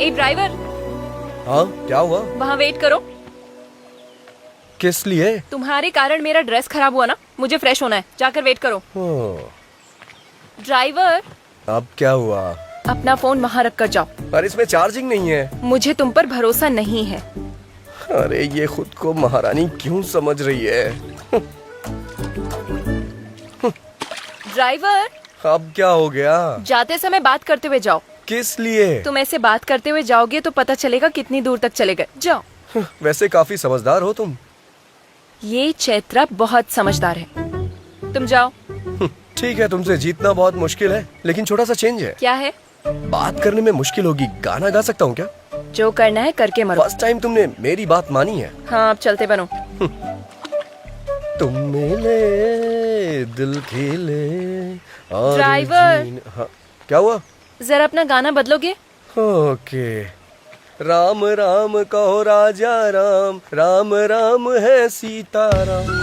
ए driver, हाँ क्या हुआ? वहाँ वेट करो। किस लिए? तुम्हारे कारण मेरा ड्रेस खराब हुआ ना, मुझे फ्रेश होना है, जाकर वेट करो। ड्राइवर, अब क्या हुआ? अपना फोन वहाँ रख कर जाओ। पर इसमें चार्जिंग नहीं है। मुझे तुम पर भरोसा नहीं है। अरे ये खुद को महारानी क्यों समझ रही है? ड्राइवर, अब क्या हो गया? जाते समय बात करते हुए जाओ। किस लिए? तुम ऐसे बात करते हुए जाओगे तो पता चलेगा कितनी दूर तक चले गए। जाओ। वैसे काफी समझदार हो तुम। ये चैत्रा बहुत समझदार है। तुम जाओ। ठीक है, तुमसे जीतना बहुत मुश्किल है, लेकिन छोटा सा चेंज है। क्या है? बात करने में मुश्किल होगी, गाना गा सकता हूँ क्या? जो करना है करके मरो। फर्स्ट टाइम तुमने मेरी बात मानी है। हाँ, अब चलते बनो। तुम मिले दिल खिले और ड्राइवर। हाँ, क्या हुआ? जरा अपना गाना बदलोगे? ओके। राम राम कहो राजा राम, राम राम है सीताराम।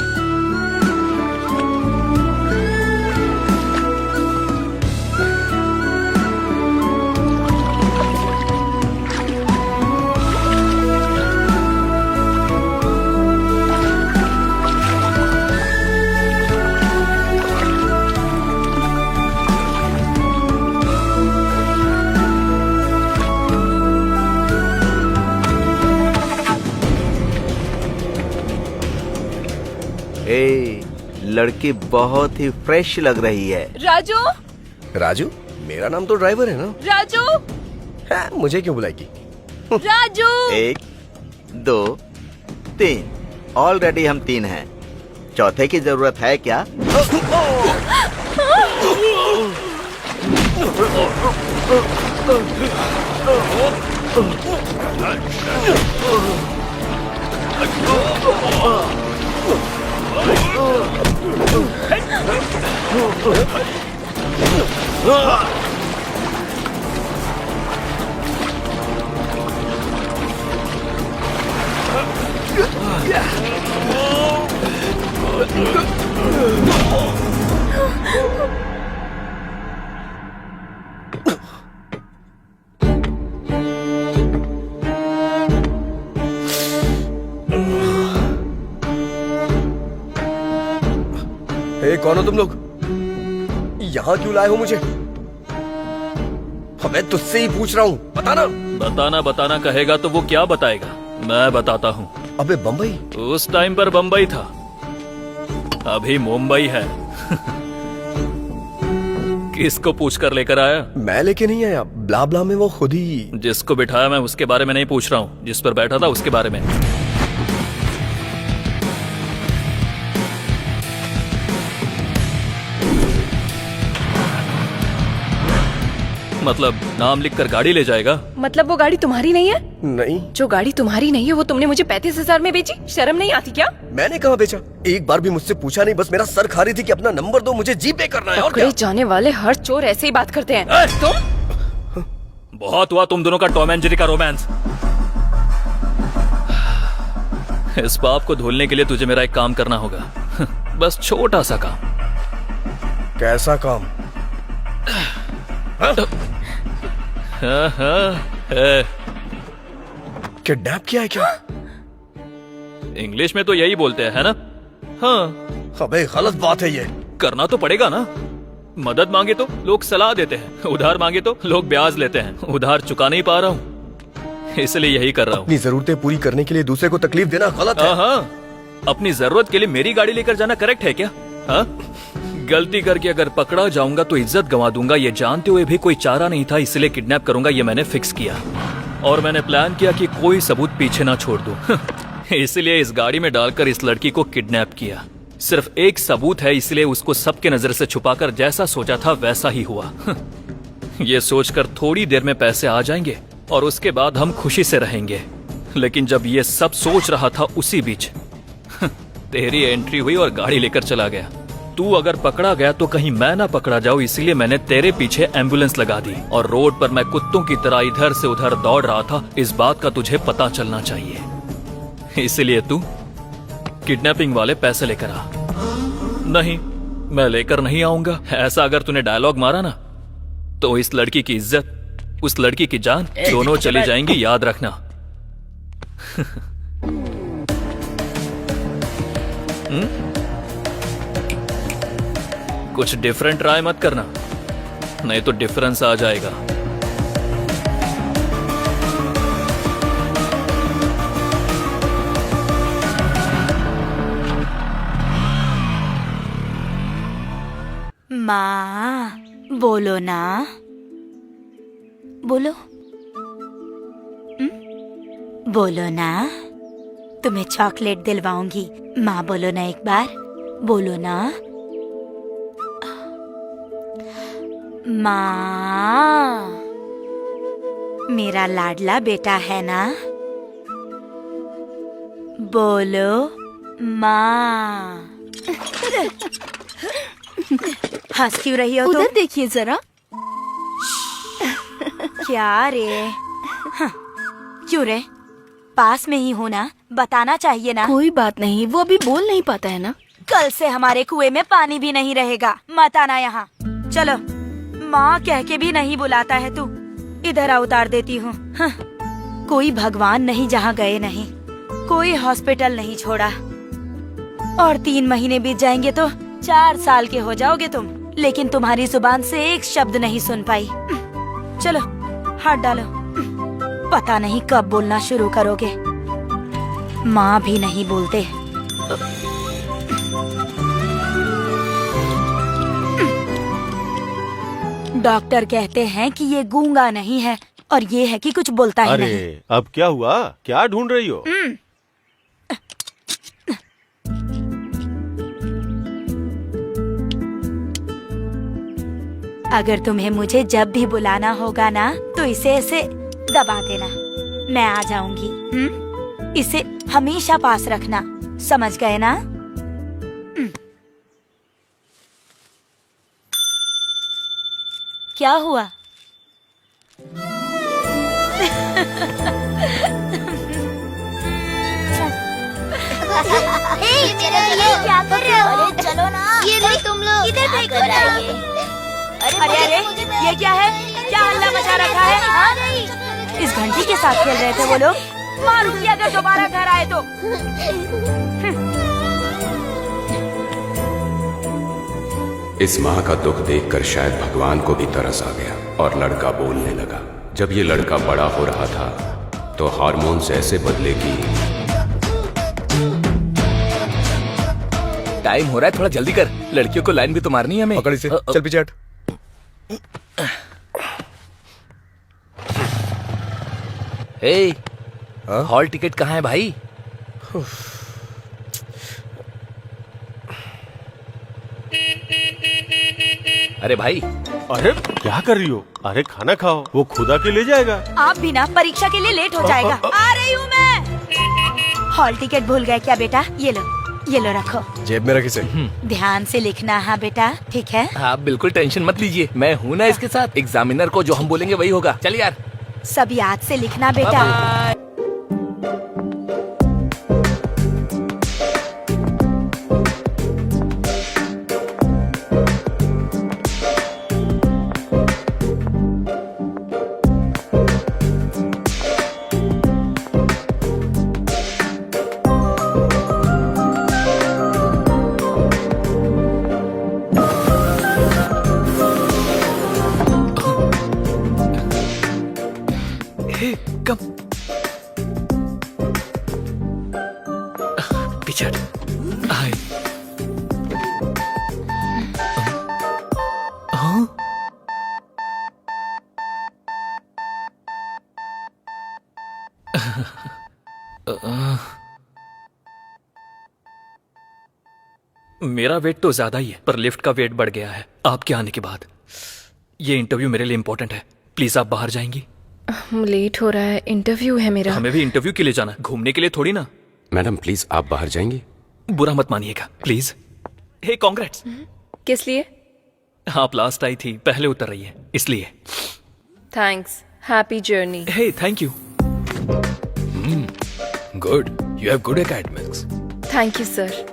ए, लड़की बहुत ही फ्रेश लग रही है। राजू। राजू? मेरा नाम तो ड्राइवर है ना। राजू। है, मुझे क्यों बुलाएगी? राजू। 1 2 3, ऑलरेडी हम 3 हैं। चौथे की जरूरत है क्या? कौन हो तुम लोग? यहाँ क्यों लाए हो मुझे? मैं तुझसे ही पूछ रहा हूँ, बताना। बताना कहेगा तो वो क्या बताएगा? मैं बताता हूँ। अबे बम्बई? उस टाइम पर बम्बई था, अभी मुंबई है। किसको पूछ कर लेकर आया? मैं लेके नहीं आया, ब्ला ब्ला में वो खुद ही। जिसको बिठाया मैं उसके बारे में नहीं पूछ रहा हूँ, जिस पर बैठा था उसके बारे में। मतलब नाम लिखकर गाड़ी ले जाएगा? मतलब वो गाड़ी तुम्हारी नहीं है? नहीं। जो गाड़ी तुम्हारी नहीं है वो तुमने मुझे 35,000 में बेची? शर्म नहीं आती क्या? मैंने कहाँ बेचा? एक बार भी मुझसे पूछा नहीं, बस मेरा सर खा रही थी कि अपना नंबर दो, मुझे जीपे करना है। और क्या? जाने वाले हर चोर ऐसे ही बात करते हैं। तुम? बहुत हुआ तुम दोनों का टॉम एंड जेरी का रोमांस। इस पाप को धुलने के लिए तुझे मेरा एक काम करना होगा। बस छोटा सा काम। कैसा काम? किडनैप किया है क्या? इंग्लिश में तो यही बोलते हैं, है ना? हाँ। अबे गलत बात है ये। करना तो पड़ेगा ना। मदद मांगे तो लोग सलाह देते हैं, उधार मांगे तो लोग ब्याज लेते हैं। उधार चुका नहीं पा रहा हूँ, इसलिए यही कर रहा हूँ। अपनी जरूरतें पूरी करने के लिए दूसरे को तकलीफ देना गलत है। हाँ, अपनी जरूरत के लिए मेरी गाड़ी लेकर जाना करेक्ट है क्या? हाँ? गलती करके अगर पकड़ा जाऊंगा तो इज्जत गंवा दूंगा, ये जानते हुए भी कोई चारा नहीं था, इसलिए किडनैप करूंगा ये मैंने फिक्स किया। और मैंने प्लान किया कि कोई सबूत पीछे ना छोड़ दूं। इसलिए इस गाड़ी में डालकर इस लड़की को किडनैप किया। सिर्फ एक सबूत है, इसलिए उसको सबके नजर से छुपाकर जैसा सोचा था वैसा ही हुआ। ये सोचकर थोड़ी देर में पैसे आ जाएंगे और उसके बाद हम खुशी से रहेंगे। लेकिन जब ये सब सोच रहा था उसी बीच तेरी एंट्री हुई और गाड़ी लेकर चला गया। तू अगर पकड़ा गया तो कहीं मैं ना पकड़ा जाऊं, इसलिए मैंने तेरे पीछे एम्बुलेंस लगा दी। और रोड पर मैं कुत्तों की तरह इधर से उधर दौड़ रहा था, इस बात का तुझे पता चलना चाहिए। इसलिए तू किडनैपिंग वाले पैसे लेकर आ। नहीं, मैं लेकर नहीं आऊंगा। ऐसा अगर तूने डायलॉग मारा ना तो इस लड़की की इज्जत उस लड़की की जान दोनों चली जाएंगी, याद रखना। कुछ डिफरेंट ट्राई मत करना, नहीं तो डिफरेंस आ जाएगा। माँ बोलो ना, बोलो। बोलो ना, तुम्हें चॉकलेट दिलवाऊंगी। माँ बोलो ना एक बार, बोलो ना। माँ, मेरा लाडला बेटा है ना, बोलो माँ। हंस क्यों रही हो तुम? उधर देखिए जरा। क्या रे? हाँ, क्यों रे? पास में ही हो ना, बताना चाहिए ना। कोई बात नहीं, वो अभी बोल नहीं पाता है ना। कल से हमारे कुएं में पानी भी नहीं रहेगा, मत आना यहाँ। चलो, माँ कह के भी नहीं बुलाता है तू। इधर आ, उतार देती हूँ। हाँ, कोई भगवान नहीं जहाँ गए नहीं, कोई हॉस्पिटल नहीं छोड़ा। और 3 महीने बीत जाएंगे तो 4 साल के हो जाओगे तुम, लेकिन तुम्हारी जुबान से एक शब्द नहीं सुन पाई। चलो हाथ डालो, पता नहीं कब बोलना शुरू करोगे। माँ भी नहीं बोलते। डॉक्टर कहते हैं कि ये गूंगा नहीं है, और ये है कि कुछ बोलता ही नहीं। अरे अब क्या हुआ? क्या ढूंढ रही हो? अगर तुम्हें मुझे जब भी बुलाना होगा ना, तो इसे ऐसे दबा देना, मैं आ जाऊंगी। इसे हमेशा पास रखना, समझ गए ना? क्या हुआ? क्या कर रहे हो? अरे चलो ना, ये लो तुम लोग, इधर देखो ना। अरे अरे ये क्या है? क्या हल्ला मचा रखा है? हाँ? इस घंटी के साथ खेल रहे थे वो लोग। मारूंगी अगर दोबारा घर आए तो। इस माँ का दुख देखकर शायद भगवान को भी तरस आ गया और लड़का बोलने लगा। जब ये लड़का बड़ा हो रहा था तो हार्मोन्स ऐसे बदले कि टाइम हो रहा है, थोड़ा जल्दी कर। लड़कियों को लाइन भी तो मारनी है हमें। पकड़ इसे, चल पीछे हट। हे, हॉल टिकट कहाँ है भाई? अरे भाई, अरे क्या कर रही हो? अरे खाना खाओ, वो खुदा के ले जाएगा। आप भी ना परीक्षा के लिए लेट हो जाएगा। आ रही हूँ मैं। हॉल टिकट भूल गए क्या बेटा? ये लो रखो। जेब में रखी से। ध्यान से लिखना। हाँ बेटा, ठीक है? आप बिल्कुल टेंशन मत लीजिए, मैं हूँ ना इसके साथ। एग्जामिनर को जो हम बोलेंगे वही होगा। चल यार, सब याद से लिखना बेटा। कम पीछे हट। हाय। हाँ? मेरा वेट तो ज्यादा ही है, पर लिफ्ट का वेट बढ़ गया है आपके आने के बाद। ये इंटरव्यू मेरे लिए इंपॉर्टेंट है, प्लीज आप बाहर जाएंगी? लेट हो रहा है, इंटरव्यू है मेरा। हमें भी इंटरव्यू के लिए जाना है, घूमने के लिए थोड़ी ना। मैडम प्लीज आप बाहर जाएंगी? बुरा मत मानिएगा प्लीज। Hey congrats. किस लिए? आप लास्ट आई थी, पहले उतर रही है इसलिए। Thanks, happy journey. Hey thank you. Good, you have good academics. Thank you sir.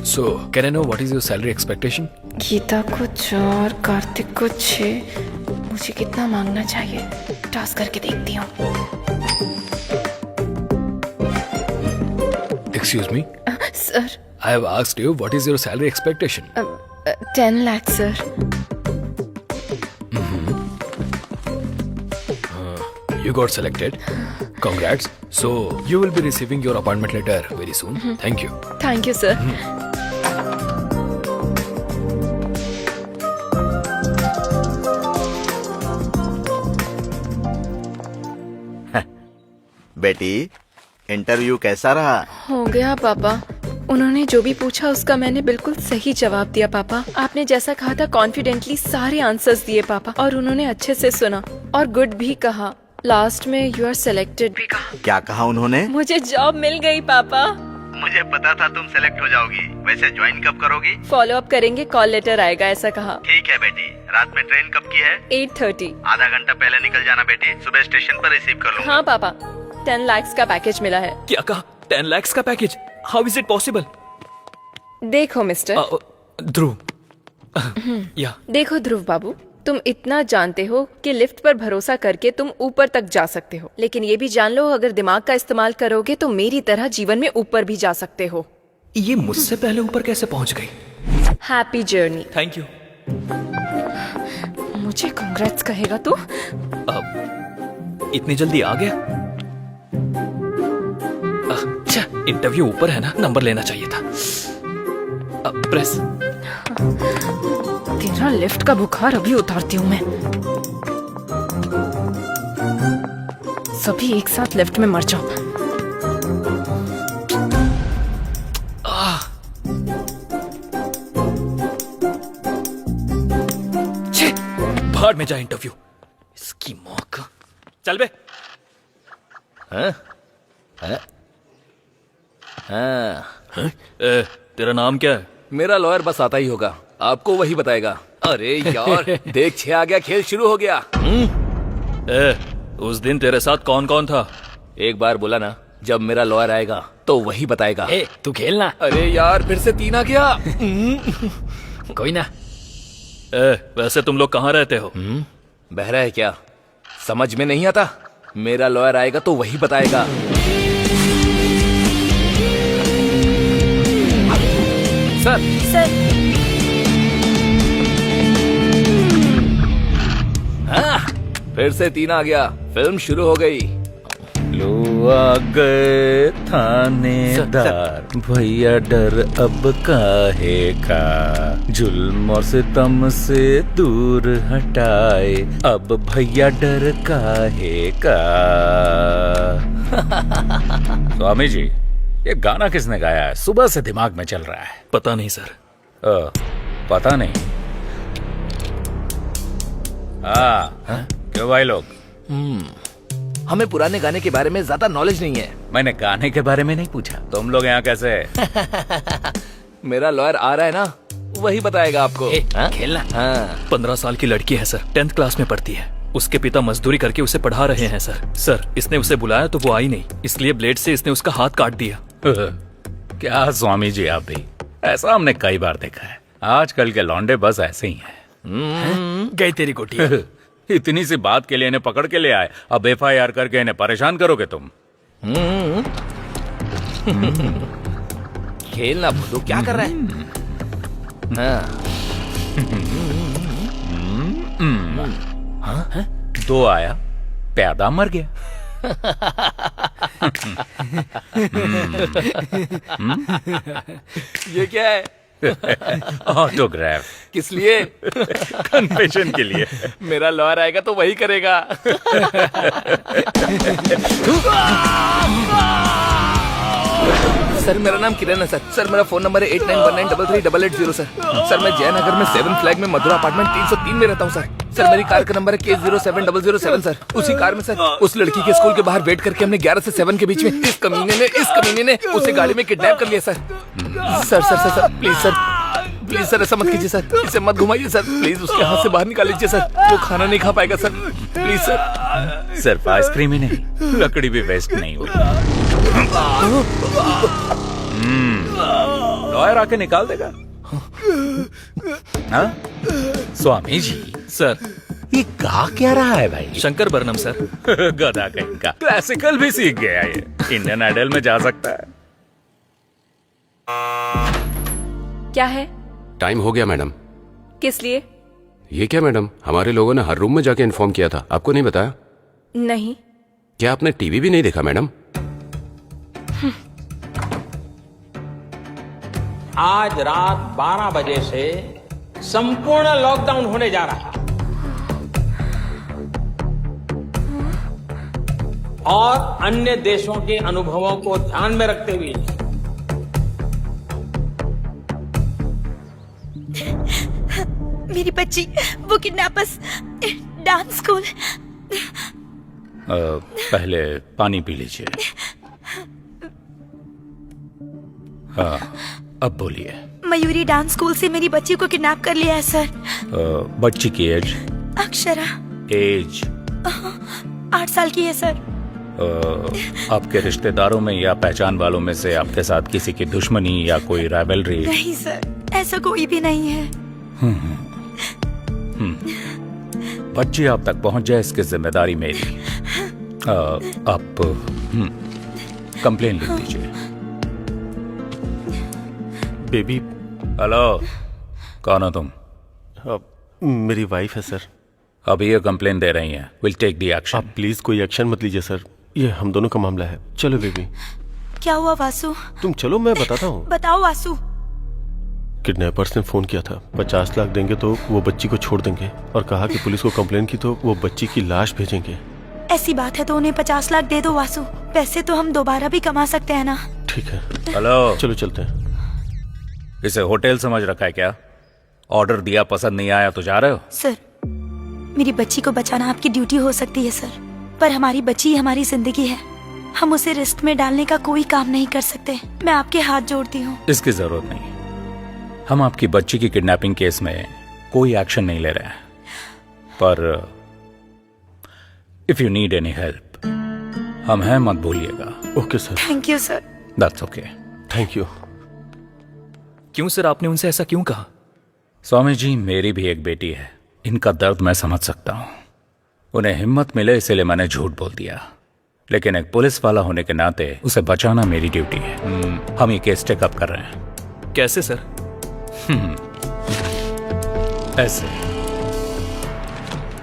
So can I know what is your salary expectation? Geeta को 4, कार्तिक को 6, मुझे कितना मांगना चाहिए? टॉस करके देखती हूँ। Excuse me, sir, I have asked you what is your salary expectation? 10 lakh sir. You got selected. Congrats. So you will be receiving your appointment letter very soon. Thank you. Thank you sir. बेटी, interview कैसा रहा? हो गया पापा। उन्होंने जो भी पूछा उसका मैंने बिल्कुल सही जवाब दिया पापा। आपने जैसा कहा था कॉन्फिडेंटली सारे आंसर्स दिए पापा, और उन्होंने अच्छे से सुना और गुड भी कहा। लास्ट में यू आर सिलेक्टेड भी कहा। क्या कहा उन्होंने? मुझे जॉब मिल गई पापा। मुझे पता था तुम सेलेक्ट हो जाओगी। वैसे ज्वाइन कब करोगी? फॉलो अप करेंगे, कॉल लेटर आएगा, ऐसा कहा। ठीक है बेटी। रात में ट्रेन कब की है? 8:30। आधा घंटा पहले निकल जाना बेटी, सुबह स्टेशन पर रिसीव कर लूंगा। हाँ पापा, 10 लाख का पैकेज मिला है। क्या कहा? 10 lakhs का package? How is it possible? देखो मिस्टर, ध्रुव, या देखो ध्रुव बाबू, तुम इतना जानते हो कि लिफ्ट पर भरोसा करके तुम ऊपर तक जा सकते हो, लेकिन ये भी जान लो अगर दिमाग का इस्तेमाल करोगे तो मेरी तरह जीवन में ऊपर भी जा सकते हो। ये मुझसे पहले ऊपर कैसे पहुंच गई? Happy journey. Thank you. मुझे कांग्रेट्स कहेगा तू? इतनी जल्दी आ गया? अच्छा, इंटरव्यू ऊपर है ना, नंबर लेना चाहिए था। प्रेस। तेरा लिफ्ट का बुखार अभी उतारती हूँ मैं। सभी एक साथ लिफ्ट में मर जाओ। भाड़ में जाए इंटरव्यू, इसकी मौका। चल बे। तेरा नाम क्या है? मेरा लॉयर बस आता ही होगा, आपको वही बताएगा। अरे यार देख, 6 आ गया, खेल शुरू हो गया। उस दिन तेरे साथ कौन कौन था? एक बार बोला ना, जब मेरा लॉयर आएगा तो वही बताएगा। तू खेलना। अरे यार फिर से 3 आ गया। कोई ना। वैसे तुम लोग कहाँ रहते हो? बहरा है क्या? समझ में नहीं आता? मेरा लॉयर आएगा तो वही बताएगा। सर, हाँ, फिर से 3 आ गया, फिल्म शुरू हो गई। लो आ गए थानेदार, भैया डर अब काहे का, जुल्म और सितम से दूर हटाए, अब भैया डर काहे का। स्वामी जी, ये गाना किसने गाया है? सुबह से दिमाग में चल रहा है। पता नहीं सर। पता नहीं? हाँ, क्यों भाई लोग? हमें पुराने गाने के बारे में ज्यादा नॉलेज नहीं है। मैंने गाने के बारे में नहीं पूछा, तुम लोग यहाँ कैसे? मेरा लॉयर आ रहा है ना, वही बताएगा आपको। खेलना। हाँ। 15 साल की लड़की है सर, 10th क्लास में पढ़ती है। उसके पिता मजदूरी करके उसे पढ़ा रहे हैं सर। इसने उसे बुलाया तो वो आई नहीं, इसलिए ब्लेड से इसने उसका हाथ काट दिया। क्या स्वामी जी, आप भी ऐसा हमने कई बार देखा है। आजकल के लौंडे बस ऐसे ही हैं। गई तेरी कोठी। इतनी सी बात के लिए इन्हें पकड़ के ले आए, अब FIR करके इन्हें परेशान करोगे तुम? खेलना भूलो, क्या कर रहा है? हाँ। 2 आया, प्यादा मर गया। ये क्या है? ऑटोग्राफ। किस लिए? कन्फेशन के लिए। मेरा लॉयर आएगा तो वही करेगा। सर मेरा नाम किरण है सर। मेरा फोन नंबर है 8919338880 सर। मैं जयनगर में 7 फ्लैग में मधुरा अपार्टमेंट 303 में रहता हूँ सर। मेरी कार का नंबर है K07007 सर। उसी कार में सर उस लड़की के स्कूल के बाहर वेट करके हमने 11 से 7 के बीच में इस कमीने ने उसे गाड़ी में किडनैप कर लिया सर। प्लीज सर ऐसा मत कीजिए सर, इसे मत घुमाइए सर, प्लीज उसके हाथ से बाहर निकाल लीजिए सर, वो खाना नहीं खा पाएगा सर, प्लीज सर। सिर्फ आइसक्रीम ही नहीं, लकड़ी भी वेस्ट नहीं हुई। लॉयर आके निकाल देगा। हाँ? स्वामी जी सर, ये गा क्या रहा है भाई? शंकर बरनम सर। गधा कहीं का, क्लासिकल भी सीख गया ये। इंडियन आइडल में जा सकता है। क्या है? टाइम हो गया मैडम। किस लिए? ये क्या मैडम, हमारे लोगों ने हर रूम में जाके इन्फॉर्म किया था, आपको नहीं बताया? नहीं। क्या आपने टीवी भी नहीं देखा मैडम? आज रात 12 बजे से संपूर्ण लॉकडाउन होने जा रहा है और अन्य देशों के अनुभवों को ध्यान में रखते हुए मेरी बच्ची, वो किडनैपर्स डांस स्कूल। पहले पानी पी लीजिए। हाँ, अब बोलिए। मयूरी डांस स्कूल से मेरी बच्ची को किडनैप कर लिया है सर। बच्ची की एज? अक्षरा। एज? 8 साल की है सर। आपके रिश्तेदारों में या पहचान वालों में से आपके साथ किसी की दुश्मनी या कोई राइवलरी? नहीं सर, ऐसा कोई भी नहीं है। बच्ची आप तक पहुंच जाए इसकी जिम्मेदारी मेरी। आप कंप्लेन लिख दीजिए। बेबी। हेलो, कौन हो तुम? मेरी वाइफ है सर। अभी ये कंप्लेन दे रही हैं। Will take the action. आप प्लीज कोई एक्शन मत लीजिए सर, ये हम दोनों का मामला है। चलो बेबी। क्या हुआ वासु? तुम चलो, मैं बताता हूँ। बताओ वासु। किडनैपर्स ने फोन किया था, 50 लाख देंगे तो वो बच्ची को छोड़ देंगे, और कहा कि पुलिस को कंप्लेन की तो वो बच्ची की लाश भेजेंगे। ऐसी बात है तो उन्हें 50 लाख दे दो वासु। पैसे तो हम दोबारा भी कमा सकते हैं ना। ठीक है। हेलो, चलो चलते हैं। इसे होटल समझ रखा है क्या? ऑर्डर दिया, पसंद नहीं आया तो जा रहे हो? सर, मेरी बच्ची को बचाना आपकी ड्यूटी हो सकती है सर, पर हमारी बच्ची हमारी जिंदगी है। हम उसे रिस्क में डालने का कोई काम नहीं कर सकते। मैं आपके हाथ जोड़ती हूँ। इसकी जरूरत नहीं। हम आपकी बच्ची की किडनैपिंग केस में कोई एक्शन नहीं ले रहे हैं, पर if you need any help, हम हैं, मत भूलिएगा। Okay sir. Thank you sir. That's okay. Thank you. क्यों सर, आपने उनसे ऐसा क्यों कहा? स्वामी जी, मेरी भी एक बेटी है, इनका दर्द मैं समझ सकता हूँ। उन्हें हिम्मत मिले इसलिए मैंने झूठ बोल दिया, लेकिन एक पुलिस वाला होने के नाते उसे बचाना मेरी ड्यूटी है। हम ये केस टेकअप कर रहे हैं। कैसे सर? ऐसे,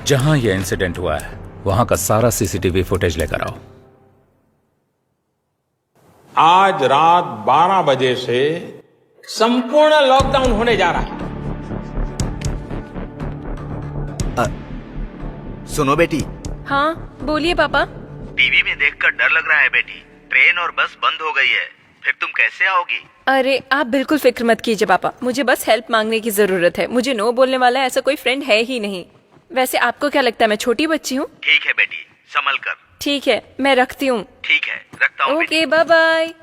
जहां यह इंसिडेंट हुआ है वहां का सारा सीसीटीवी फुटेज लेकर आओ। आज रात 12 बजे से संपूर्ण लॉकडाउन होने जा रहा है। सुनो बेटी। हाँ बोलिए पापा। टीवी में देखकर डर लग रहा है बेटी। ट्रेन और बस बंद हो गई है, फिर तुम कैसे आओगी? अरे आप बिल्कुल फिक्र मत कीजिए पापा, मुझे बस हेल्प मांगने की जरूरत है। मुझे नो बोलने वाला ऐसा कोई फ्रेंड है ही नहीं। वैसे आपको क्या लगता है मैं छोटी बच्ची हूँ? ठीक है बेटी, संभल कर। ठीक है, मैं रखती हूँ। ठीक है, रखता हूँ। Okay, bye bye.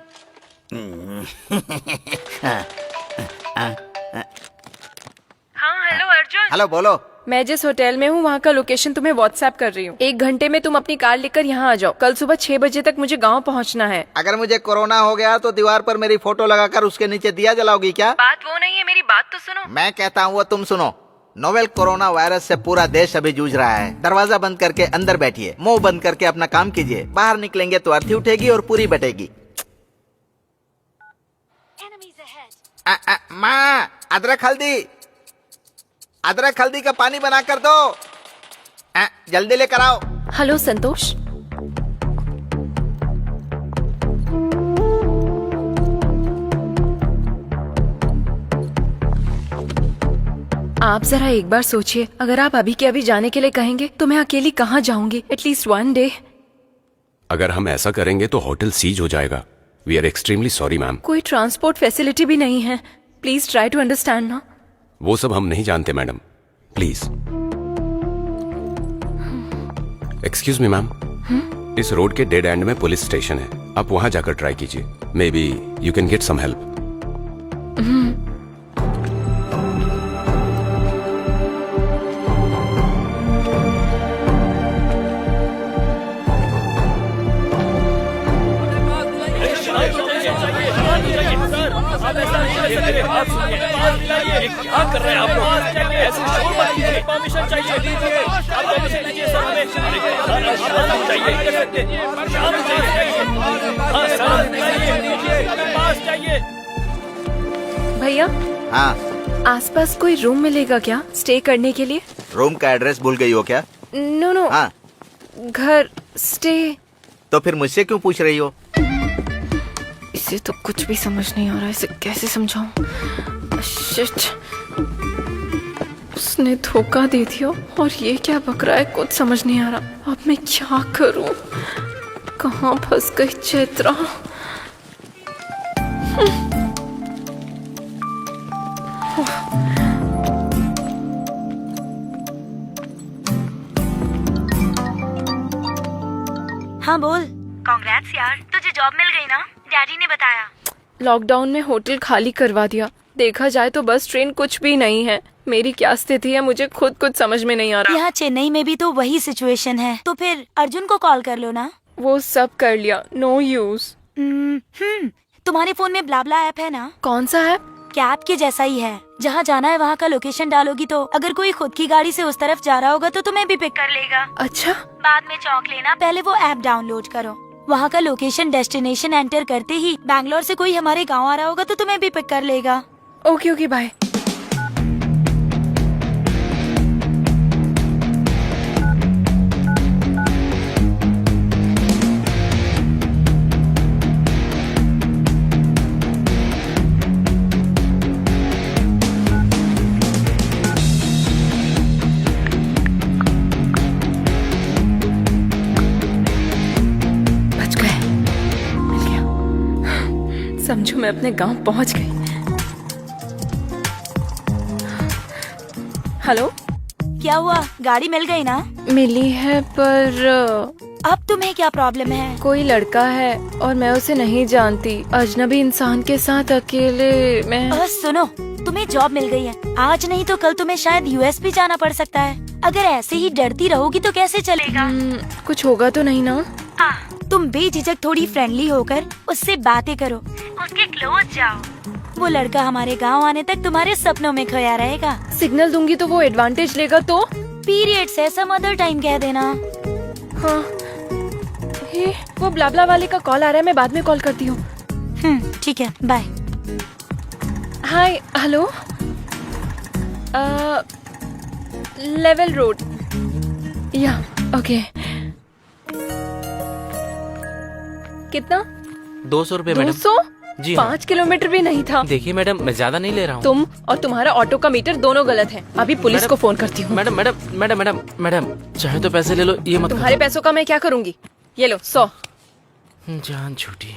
हाँ हेलो अर्जुन। हेलो, बोलो। मैं जिस होटल में हूँ वहाँ का लोकेशन तुम्हें व्हाट्सएप कर रही हूँ। 1 घंटे में तुम अपनी कार लेकर यहाँ आ जाओ। कल सुबह 6 बजे तक मुझे गाँव पहुँचना है। अगर मुझे कोरोना हो गया तो दीवार पर मेरी फोटो लगाकर उसके नीचे दिया जलाओगी क्या? बात वो नहीं है, मेरी बात तो सुनो। मैं कहता हूँ वो तुम सुनो। नोवेल कोरोना वायरस से पूरा देश अभी जूझ रहा है। दरवाजा बंद करके अंदर बैठिए, मुंह बंद करके अपना काम कीजिए। बाहर निकलेंगे तो अर्थी उठेगी और पूरी बटेगी। माँ, अदरक हल्दी का पानी बना कर दो। जल्दी लेकर आओ। हेलो संतोष। आप जरा एक बार सोचिए, अगर आप अभी के अभी जाने के लिए कहेंगे तो मैं अकेली कहाँ जाऊंगी? At least 1 day. अगर हम ऐसा करेंगे तो होटल सीज हो जाएगा। We are extremely sorry ma'am. कोई ट्रांसपोर्ट फैसिलिटी भी नहीं है। प्लीज ट्राई टू अंडरस्टैंड ना। वो सब हम नहीं जानते madam, please. Excuse me ma'am, इस रोड के डेड एंड में पुलिस स्टेशन है, आप वहां जाकर ट्राई कीजिए। Maybe you can get some help. क्या कर रहे हैं आप लोग? ऐसे शोर मत कीजिए। परमिशन चाहिए दीजिए। आप परमिशन लीजिए सर हमें। शांत चाहिए। शांत चाहिए। हाँ सर चाहिए। पास चाहिए। भैया हाँ, आसपास कोई रूम मिलेगा क्या स्टे करने के लिए? रूम का एड्रेस भूल गई हो क्या? नो हाँ, घर स्टे। तो फिर मुझसे क्यों पूछ रही हो? इसे तो कुछ भी समझ नहीं आ रहा, इसे कैसे समझाऊं? शिट, उसने धोखा दे दिया और ये क्या बक रहा है, कुछ समझ नहीं आ रहा। अब मैं क्या करूं? कहाँ फंस गई चैत्रा? हाँ बोल। कांग्रेट्स यार, तुझे जॉब मिल गई ना? डैडी ने बताया। लॉकडाउन में होटल खाली करवा दिया। देखा जाए तो बस ट्रेन कुछ भी नहीं है। मेरी क्या स्थिति है मुझे खुद कुछ समझ में नहीं आ रहा। यहाँ चेन्नई में भी तो वही सिचुएशन है, तो फिर अर्जुन को कॉल कर लो ना। वो सब कर लिया, नो यूज। तुम्हारे फोन में ब्लाब्ला ऐप है ना? कौन सा ऐप? कैब के जैसा ही है। जहाँ जाना है वहाँ का लोकेशन डालोगी तो अगर कोई खुद की गाड़ी से उस तरफ जा रहा होगा तो तुम्हें भी पिक कर लेगा। अच्छा, बाद में चौंक लेना, पहले वो ऐप डाउनलोड करो। वहाँ का लोकेशन डेस्टिनेशन एंटर करते ही बैंगलोर से कोई हमारे गाँव आ रहा होगा तो तुम्हें भी पिक कर लेगा। Okay okay bye. समझो मैं अपने गांव पहुंच गई। हेलो, क्या हुआ? गाड़ी मिल गई ना? मिली है पर अब तुम्हें क्या प्रॉब्लम है? कोई लड़का है और मैं उसे नहीं जानती। अजनबी इंसान के साथ अकेले मैं। सुनो, तुम्हें जॉब मिल गई है। आज नहीं तो कल तुम्हें शायद यूएस भी जाना पड़ सकता है। अगर ऐसे ही डरती रहोगी तो कैसे चलेगा? कुछ होगा तो नहीं ना? तुम बेझिझक थोड़ी फ्रेंडली होकर उससे बातें करो, उसके क्लोज जाओ। वो लड़का हमारे गांव आने तक तुम्हारे सपनों में खोया रहेगा। सिग्नल दूंगी तो वो एडवांटेज लेगा तो? पीरियड से सम अदर टाइम कह देना। हाँ, वो ब्लाब्ला वाले का कॉल आ रहा है, मैं बाद में कॉल करती हूँ। ठीक है, बाय। हाय, हेलो, लेवल रोड। या ओके। कितना? 200 रुपए मैडम। 200? जी 5 किलोमीटर भी नहीं था। देखिए मैडम, मैं ज्यादा नहीं ले रहा हूँ। तुम और तुम्हारा ऑटो का मीटर दोनों गलत हैं। अभी पुलिस को फोन करती हूँ। Madam madam madam madam madam चाहे तो पैसे ले लो, ये मत तुम्हारे पैसों का मैं क्या करूँगी? ये लो 100। जान छूटी।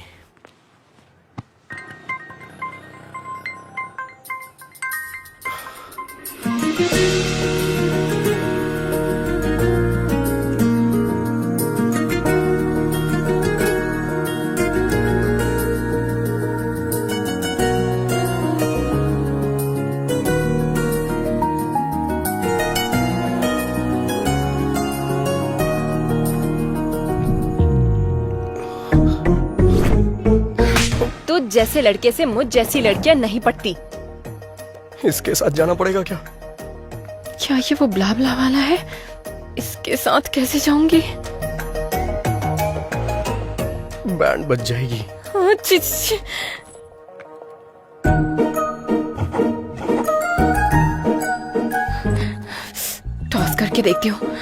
जैसे लड़के से मुझ जैसी लड़कियां नहीं पटती। इसके साथ जाना पड़ेगा क्या? क्या ये वो ब्लाब्ला वाला है? इसके साथ कैसे जाऊंगी? बैंड बज जाएगी। हाँ, टॉस करके देखती हूँ।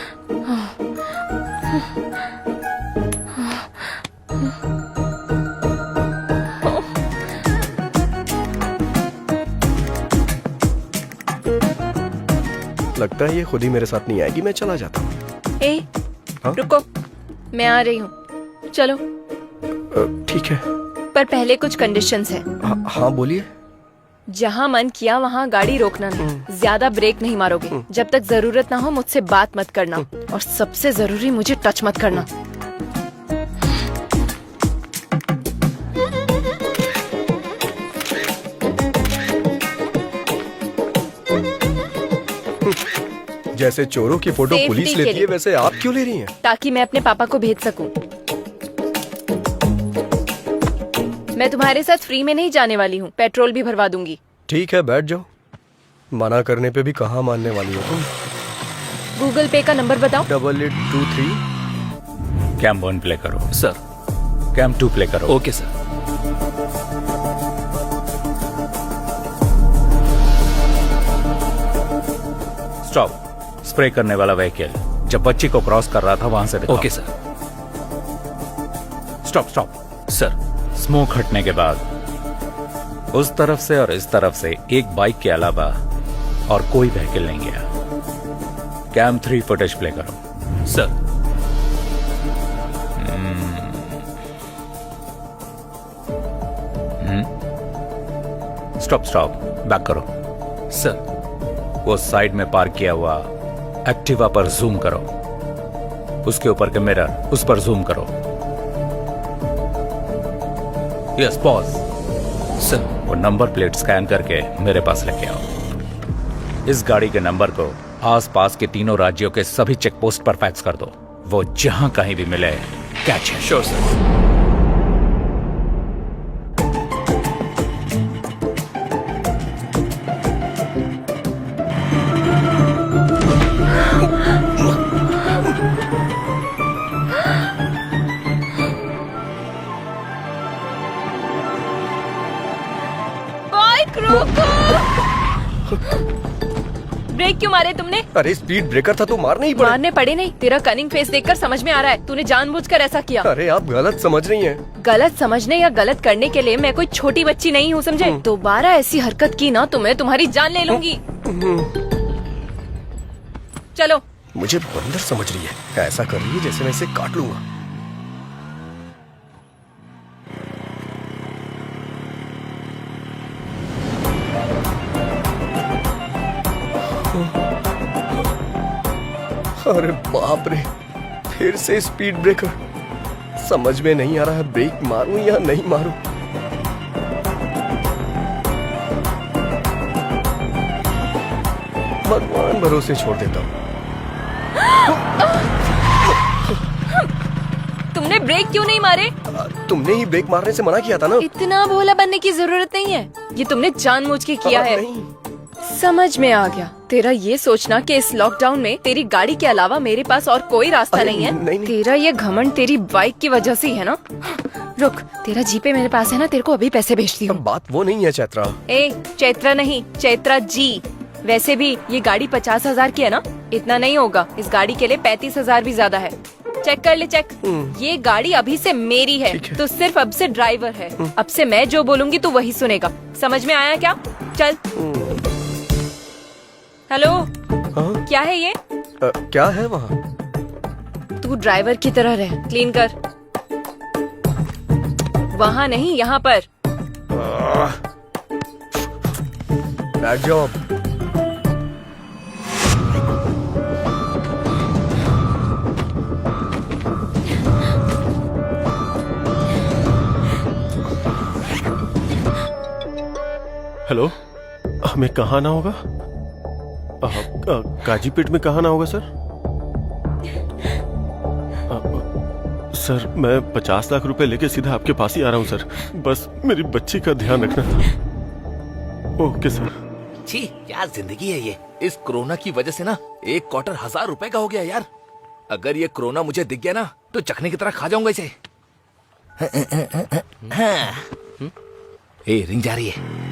लगता है ये खुद ही मेरे साथ नहीं आएगी, मैं चला जाता हूँ। हाँ? रुको, मैं आ रही हूँ, चलो। ठीक है, पर पहले कुछ कंडीशंस है। हाँ बोलिए। जहाँ मन किया वहाँ गाड़ी रोकना नहीं, ज्यादा ब्रेक नहीं मारोगे। जब तक जरूरत ना हो मुझसे बात मत करना, और सबसे जरूरी मुझे टच मत करना। जैसे चोरों की फोटो पुलिस लेती है वैसे आप क्यों ले रही हैं? ताकि मैं अपने पापा को भेज सकूं। मैं तुम्हारे साथ फ्री में नहीं जाने वाली हूँ, पेट्रोल भी भरवा दूंगी। ठीक है, बैठ जाओ। मना करने पे भी कहाँ मानने वाली हो तुम? गूगल पे का नंबर बताओ। 8823। कैम 1 प्ले करो। सर। कैम 2 प्ले करो। Okay sir. स्टॉप। स्प्रे करने वाला व्हीकल जब बच्ची को क्रॉस कर रहा था वहां से दिखाओ। Okay sir. Stop stop. Sir. Smoke हटने के बाद उस तरफ से और इस तरफ से एक बाइक के अलावा और कोई व्हीकल नहीं गया। कैम 3 फुटेज प्ले करो। सर। Stop stop. बैक करो। सर। वो साइड में पार्क किया हुआ एक्टिवा पर जूम करो। उसके ऊपर के मिरर उस पर जूम करो। Yes pause. सर। वो नंबर प्लेट स्कैन करके मेरे पास लेके आओ। इस गाड़ी के नंबर को आसपास के तीनों राज्यों के सभी चेक पोस्ट पर फैक्स कर दो। वो जहां कहीं भी मिले कैच है। Sure sir. बाइक रोको। ब्रेक क्यों मारे तुमने? अरे स्पीड ब्रेकर था तो मारने ही पड़े। मारने पड़े नहीं, तेरा कनिंग फेस देखकर समझ में आ रहा है तूने जानबूझकर ऐसा किया। अरे आप गलत समझ रही हैं। गलत समझने या गलत करने के लिए मैं कोई छोटी बच्ची नहीं हूँ, समझे? दोबारा ऐसी हरकत की ना तो मैं तुम्हारी जान ले लूंगी। चलो। मुझे बंदर समझ रही है, ऐसा कर रही है जैसे मैं इसे काट लूंगा। अरे बाप रे, फिर से स्पीड ब्रेकर। समझ में नहीं आ रहा है ब्रेक मारूं या नहीं मारूं। भगवान भरोसे छोड़ देता हूं। तुमने ब्रेक क्यों नहीं मारे? तुमने ही ब्रेक मारने से मना किया था ना। इतना भोला बनने की जरूरत नहीं है, ये तुमने जानबूझ के किया है। नहीं। समझ में आ गया। तेरा ये सोचना कि इस लॉकडाउन में तेरी गाड़ी के अलावा मेरे पास और कोई रास्ता नहीं है। नहीं। तेरा ये घमंड तेरी बाइक की वजह से ही है ना। रुक, तेरा जीपे मेरे पास है ना, तेरे को अभी पैसे भेजती हूँ। बात वो नहीं है चैत्रा। ए चैत्रा नहीं, चैत्रा जी। वैसे भी ये गाड़ी 50,000 की है ना, इतना नहीं होगा। इस गाड़ी के लिए 35,000 भी ज्यादा है। चेक कर ले, चेक। ये गाड़ी अभी से मेरी है, तो सिर्फ अब से ड्राइवर है। अब से मैं जो बोलूंगी तू वही सुनेगा। समझ में आया क्या? चल। हेलो। हाँ? क्या है ये? क्या है वहाँ? तू ड्राइवर की तरह रह, क्लीन कर। वहाँ नहीं, यहाँ पर। Bad job. हेलो, हमें कहाँ आना होगा? काजीपेट में कहाँ आना होगा सर? सर मैं 50 लाख रुपए लेके सीधा आपके पास ही आ रहा हूँ सर। बस मेरी बच्ची का ध्यान रखना था। Okay sir. छी, क्या जिंदगी है ये। इस कोरोना की वजह से ना एक क्वार्टर 1000 रुपए का हो गया यार। अगर ये कोरोना मुझे दिख गया ना तो चखने की तरह खा जाऊंगा इसे। ए, रिंग जा रही है।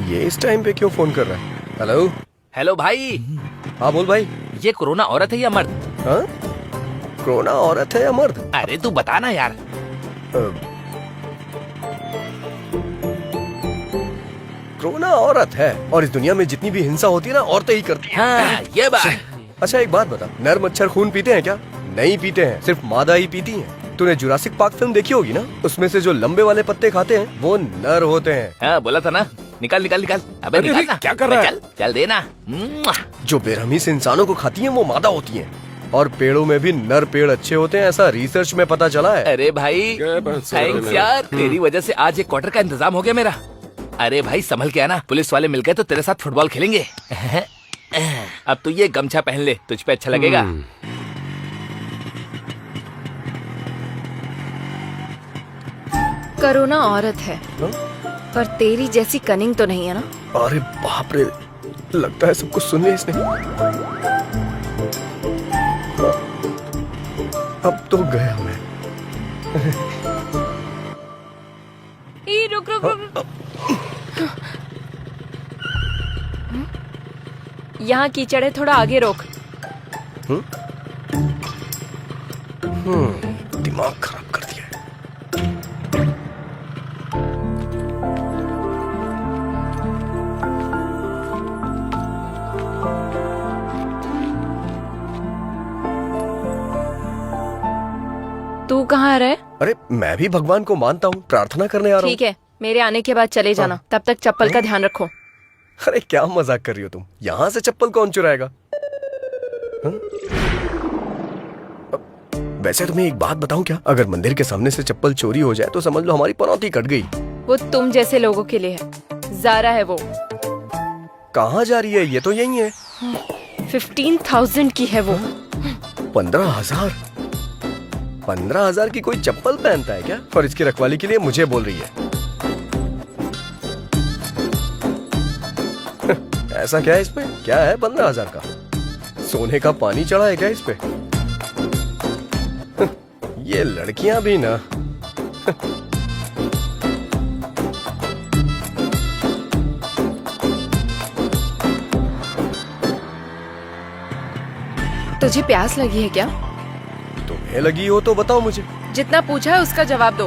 ये इस टाइम पे क्यों फोन कर रहा है? हेलो। हेलो भाई। हाँ बोल भाई। ये कोरोना औरत है या मर्द? हाँ? कोरोना औरत है या मर्द? अरे तू बता ना यार। कोरोना औरत है, और इस दुनिया में जितनी भी हिंसा होती है ना औरतें ही करती हैं। हाँ, ये बात। अच्छा एक बात बता, नर मच्छर खून पीते हैं क्या? नहीं पीते हैं, सिर्फ मादा ही पीती हैं। तूने जुरासिक पार्क फिल्म देखी होगी ना, उसमें से जो लंबे वाले पत्ते खाते हैं वो नर होते हैं। हाँ बोला था ना, निकाल निकाल निकाल। अबे निकाल ना। क्या कर रहा है? चल चल देना। जो बेरहमी से इंसानों को खाती हैं वो मादा होती हैं, और पेड़ों में भी नर पेड़ अच्छे होते हैं, ऐसा रिसर्च में पता चला है। अरे भाई थैंक्स यार, तेरी वजह से आज एक क्वार्टर का इंतजाम हो गया मेरा। अरे भाई संभल के आना, पुलिस वाले मिल गए तो तेरे साथ फुटबॉल खेलेंगे। अब तू ये गमछा पहन ले, तुझ पे अच्छा लगेगा। कोरोना औरत है। पर तेरी जैसी कनिंग तो नहीं है ना? अरे बाप रे, लगता है सब कुछ सुन लिया इसने। अब तो गया मैं। रुक रुक रुक। यहाँ कीचड़ है, थोड़ा आगे रोक। दिमाग खराब कर दिया है। तू कहाँ रहे? अरे मैं भी भगवान को मानता हूँ, प्रार्थना करने आ रहा हूँ। ठीक है, मेरे आने के बाद चले जाना। तब तक चप्पल का ध्यान रखो। अरे क्या मजाक कर रही हो तुम? यहाँ से चप्पल कौन चुराएगा? वैसे तुम्हें एक बात बताऊं क्या? अगर मंदिर के सामने से चप्पल चोरी हो जाए तो समझ लो हमारी पनौती कट गई। वो तुम जैसे लोगों के लिए है। ज़ारा है वो। कहाँ जा रही है? ये तो यही है। 15,000 की है वो। 15,000? 15,000 की कोई चप्पल पहनता है क्या? और इसकी रखवाली के लिए मुझे बोल रही है। ऐसा क्या है इसमें? क्या है 15,000 का? सोने का पानी चढ़ा है क्या इस पे? ये लड़कियां भी ना। तुझे प्यास लगी है क्या? तुम्हें लगी हो तो बताओ मुझे। जितना पूछा है उसका जवाब दो।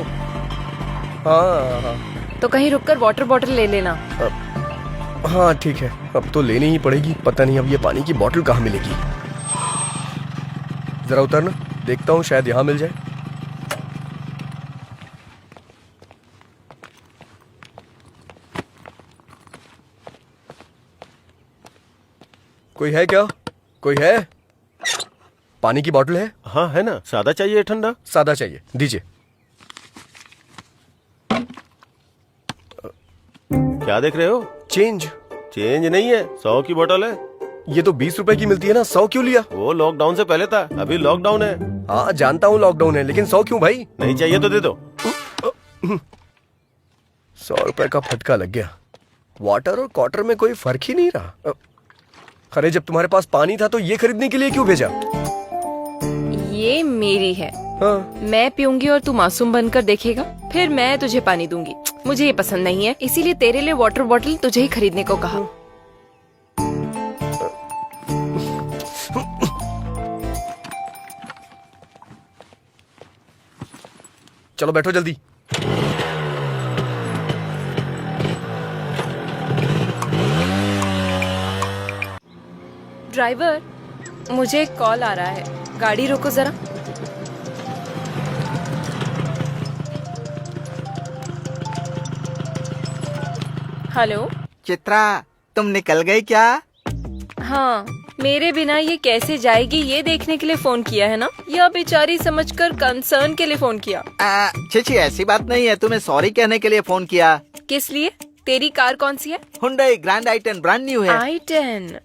हाँ तो कहीं रुककर वाटर बॉटल ले लेना। हाँ ठीक है, अब तो लेनी ही पड़ेगी। पता नहीं अब ये पानी की बोतल कहाँ मिलेगी। जरा उतरना, देखता हूँ शायद यहाँ मिल जाए। कोई है क्या? कोई है? पानी की बोतल है? हाँ है ना। सादा चाहिए ठंडा? सादा चाहिए, दीजिए। क्या देख रहे हो? चेंज। चेंज नहीं है, 100 की बोतल है। ये तो 20 रुपए की मिलती है ना, 100 क्यों लिया? वो लॉकडाउन से पहले था, अभी लॉकडाउन है। हाँ जानता हूँ लॉकडाउन है, लेकिन 100 क्यों भाई? नहीं चाहिए तो दे दो। 100 रुपए का फटका लग गया। वाटर और क्वार्टर में कोई फर्क ही नहीं रहा। अरे जब तुम्हारे पास पानी था तो ये खरीदने के लिए क्यों भेजा? ये मेरी है। हाँ। मैं पीऊंगी और तू मासूम बनकर देखेगा, फिर मैं तुझे पानी दूंगी। मुझे ये पसंद नहीं है, इसीलिए तेरे लिए वाटर बॉटल तुझे ही खरीदने को कहा। चलो बैठो जल्दी। ड्राइवर, मुझे एक कॉल आ रहा है, गाड़ी रोको जरा। हेलो चित्रा, तुम निकल गई क्या? हाँ, मेरे बिना ये कैसे जाएगी ये देखने के लिए फोन किया है ना, या बेचारी समझकर कंसर्न के लिए फोन किया? छी ऐसी बात नहीं है, तुम्हें सॉरी कहने के लिए फोन किया। किस लिए? तेरी कार कौन सी है? Hyundai grand i10 brand new है। i10।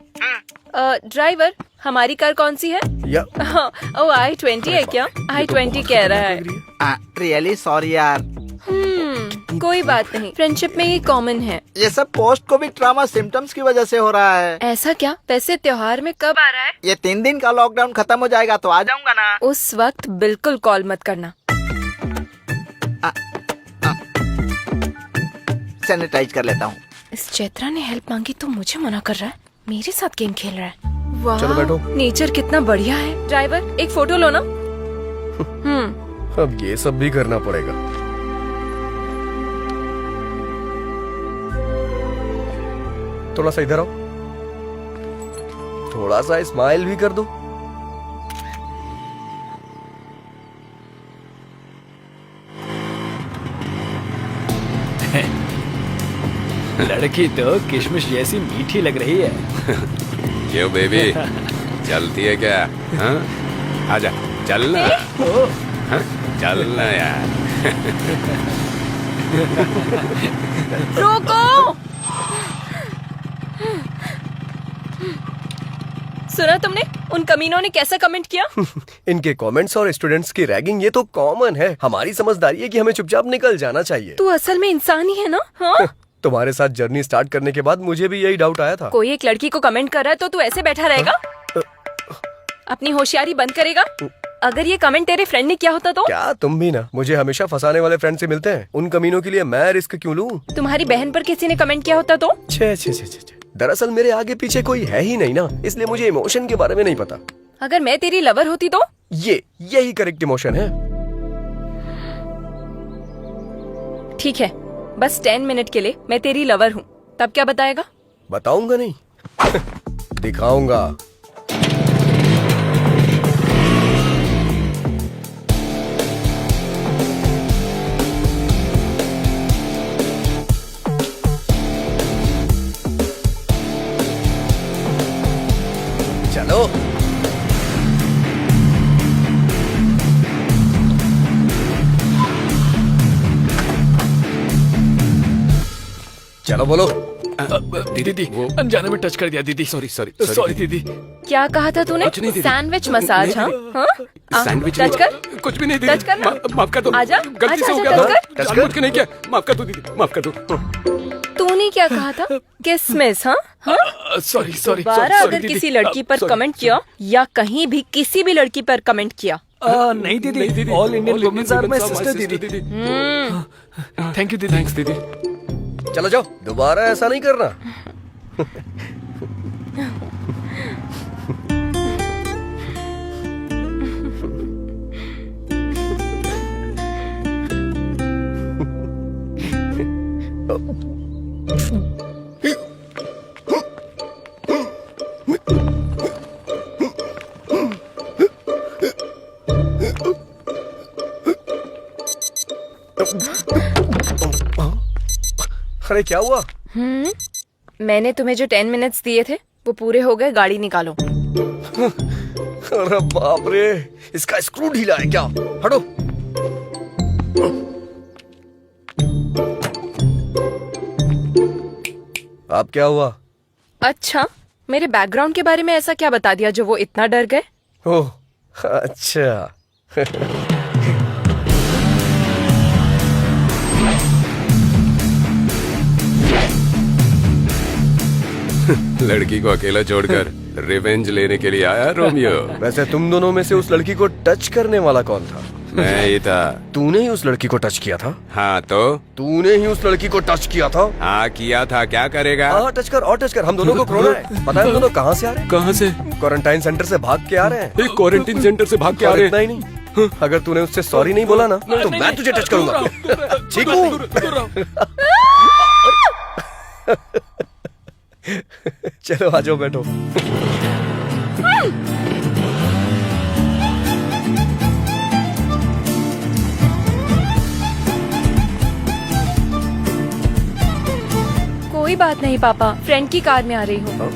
ड्राइवर, हमारी कार कौन सी है? हाँ, ओ i20 है क्या? i20 कह रहा है। रियली सॉरी यार। कोई बात नहीं, फ्रेंडशिप में ये कॉमन है। ये सब पोस्ट कोविड ट्रॉमा सिम्टम्स की वजह से हो रहा है। ऐसा क्या? वैसे त्योहार में कब आ रहा है? ये 3 दिन का लॉकडाउन खत्म हो जाएगा तो आ जाऊंगा ना। उस वक्त बिल्कुल कॉल मत करना। सैनिटाइज कर लेता हूँ। इस चैत्रा ने हेल्प मांगी तो मुझे मना कर रहा है, मेरे साथ गेम खेल रहा है। वाह, चलो बैठो। नेचर कितना बढ़िया है। ड्राइवर, एक फोटो लो ना। अब ये सब भी करना पड़ेगा। थोड़ा सा इधर आओ, थोड़ा सा स्माइल भी कर दो। लड़की तो किशमिश जैसी मीठी लग रही है। क्यों बेबी, चलती है क्या? हाँ? आजा, चलना। हाँ? चलना यार। रोको। सुना तुमने उन कमीनों ने कैसा कमेंट किया? इनके कमेंट्स और स्टूडेंट्स की रैगिंग ये तो कॉमन है। हमारी समझदारी है कि हमें चुपचाप निकल जाना चाहिए। तू असल में इंसान ही है ना? हाँ? तुम्हारे साथ जर्नी स्टार्ट करने के बाद मुझे भी यही डाउट आया था। कोई एक लड़की को कमेंट कर रहा है तो तू ऐसे बैठा रहेगा? अपनी होशियारी बंद करेगा? अगर ये कमेंट तेरे फ्रेंड ने किया होता तो? क्या तुम भी ना मुझे हमेशा फंसाने वाले फ्रेंड से मिलते हैं। उन कमीनों के लिए मैं रिस्क क्यों लूं? तुम्हारी बहन पर किसी ने कमेंट किया होता तो? छे छे छे छे। दरअसल मेरे आगे पीछे कोई है ही नहीं ना, इसलिए मुझे इमोशन के बारे में नहीं पता। अगर मैं तेरी लवर होती तो? यही करेक्ट इमोशन है। ठीक है, बस 10 मिनट के लिए मैं तेरी लवर हूँ, तब क्या बताएगा? बताऊंगा नहीं दिखाऊंगा। चलो चलो बोलो। दीदी अनजाने में टच कर दिया दीदी। सॉरी दीदी। क्या कहा था तूने? Sandwich massage? हाँ? सैंडविच टच कर। कुछ भी नहीं दीदी। टच करना। माफ कर दो। आजा, गलती से हो आजा, गया टच था। जानबूझ के नहीं किया। माफ कर दो दीदी, माफ कर दो। तूने क्या कहा था? किसमिस? हाँ? सॉरी दोबारा अगर किसी लड़की पर कमेंट किया या कहीं भी किसी भी लड़की पर कमेंट किया, नहीं दीदी, all Indian womens are my sister दीदी। थैंक यू दीदी। थैंक्स दीदी। चलो जाओ, दोबारा ऐसा नहीं करना। अरे क्या हुआ? मैंने तुम्हें जो 10 मिनट्स दिए थे वो पूरे हो गए, गाड़ी निकालो। अरे बाप रे, इसका स्क्रू ढीला है क्या? हटो। अब क्या हुआ? अच्छा, मेरे बैकग्राउंड के बारे में ऐसा क्या बता दिया जो वो इतना डर गए? ओह अच्छा। लड़की को अकेला छोड़कर रिवेंज लेने के लिए आया रोमियो। वैसे तुम दोनों में से उस लड़की को टच करने वाला कौन था? मैं ही था। तूने ही उस लड़की को टच किया था? हाँ तो? तूने ही उस लड़की को टच किया था? हाँ किया था, क्या करेगा? हाँ टच कर और टच कर। हम दोनों को कोरोना है। पता है हम दोनों कहाँ से आ रहे हैं? कहाँ से? क्वारंटाइन सेंटर से भाग के आ रहे हैं। क्वारंटीन सेंटर से भाग के आ और रहे इतना ही नहीं, अगर तूने उससे सॉरी नहीं बोला ना तो मैं तुझे टच करूंगा। ठीक हूँ? चलो आ जाओ, बैठो। कोई बात नहीं पापा, फ्रेंड की कार में आ रही हूँ।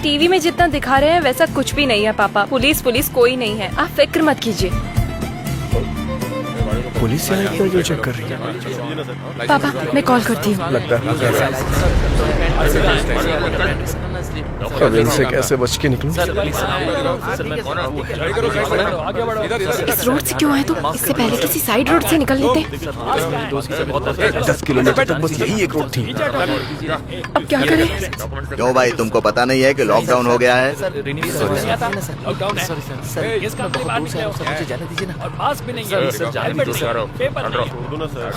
टीवी में जितना दिखा रहे हैं वैसा कुछ भी नहीं है पापा। पुलिस कोई नहीं है, आप फिक्र मत कीजिए। पुलिस यहाँ क्यों जो चेक कर रही है? पापा मैं कॉल करती हूँ। लगता है अब इनसे कैसे बच के निकलूं? इस रोड से क्यों आए तुम? इससे पहले किसी साइड रोड से निकल लेते। 10 किलोमीटर तक बस यही एक रोड थी। अब क्या करें? क्यों भाई, तुमको पता नहीं है कि लॉकडाउन हो गया है?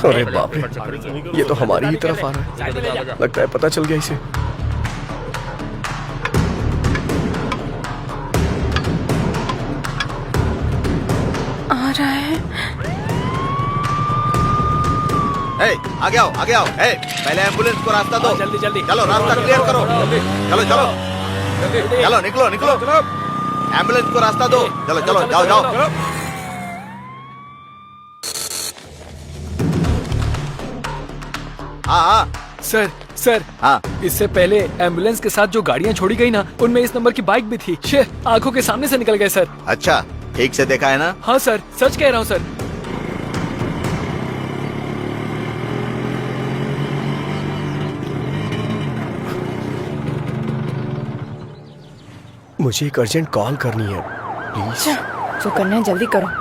अरे बाप रे, ये तो हमारी ही तरफ आ रहा है। लगता है पता चल गया इसे। आ रहा है। आगे आओ, आगे आओ। पहले एम्बुलेंस को रास्ता दो। जल्दी चलो, रास्ता क्लियर करो। चलो निकलो। एम्बुलेंस को रास्ता दो। चलो जाओ। हाँ सर हाँ। इससे पहले एम्बुलेंस के साथ जो गाड़ियाँ छोड़ी गई ना, उनमें इस नंबर की बाइक भी थी। आंखों के सामने से निकल गए सर। अच्छा, ठीक से देखा है ना? हाँ सर, सच कह रहा हूँ सर। मुझे एक अर्जेंट कॉल करनी है प्लीज। जो करना है जल्दी करो।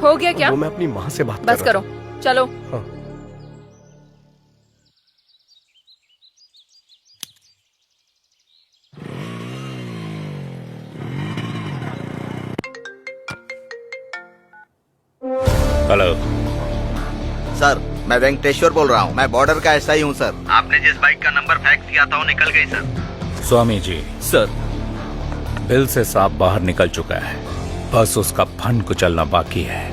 हो गया क्या? वो मैं अपनी माँ से बात बस कर रहा करो, चलो। था। हाँ। हेलो सर, मैं वेंकटेश्वर बोल रहा हूँ। मैं बॉर्डर का एसआई हूँ सर। आपने जिस बाइक का नंबर फैक्स किया था वो निकल गई sir. Swami ji, sir bill से सांप बाहर निकल चुका है, बस उसका फन कुचलना बाकी है।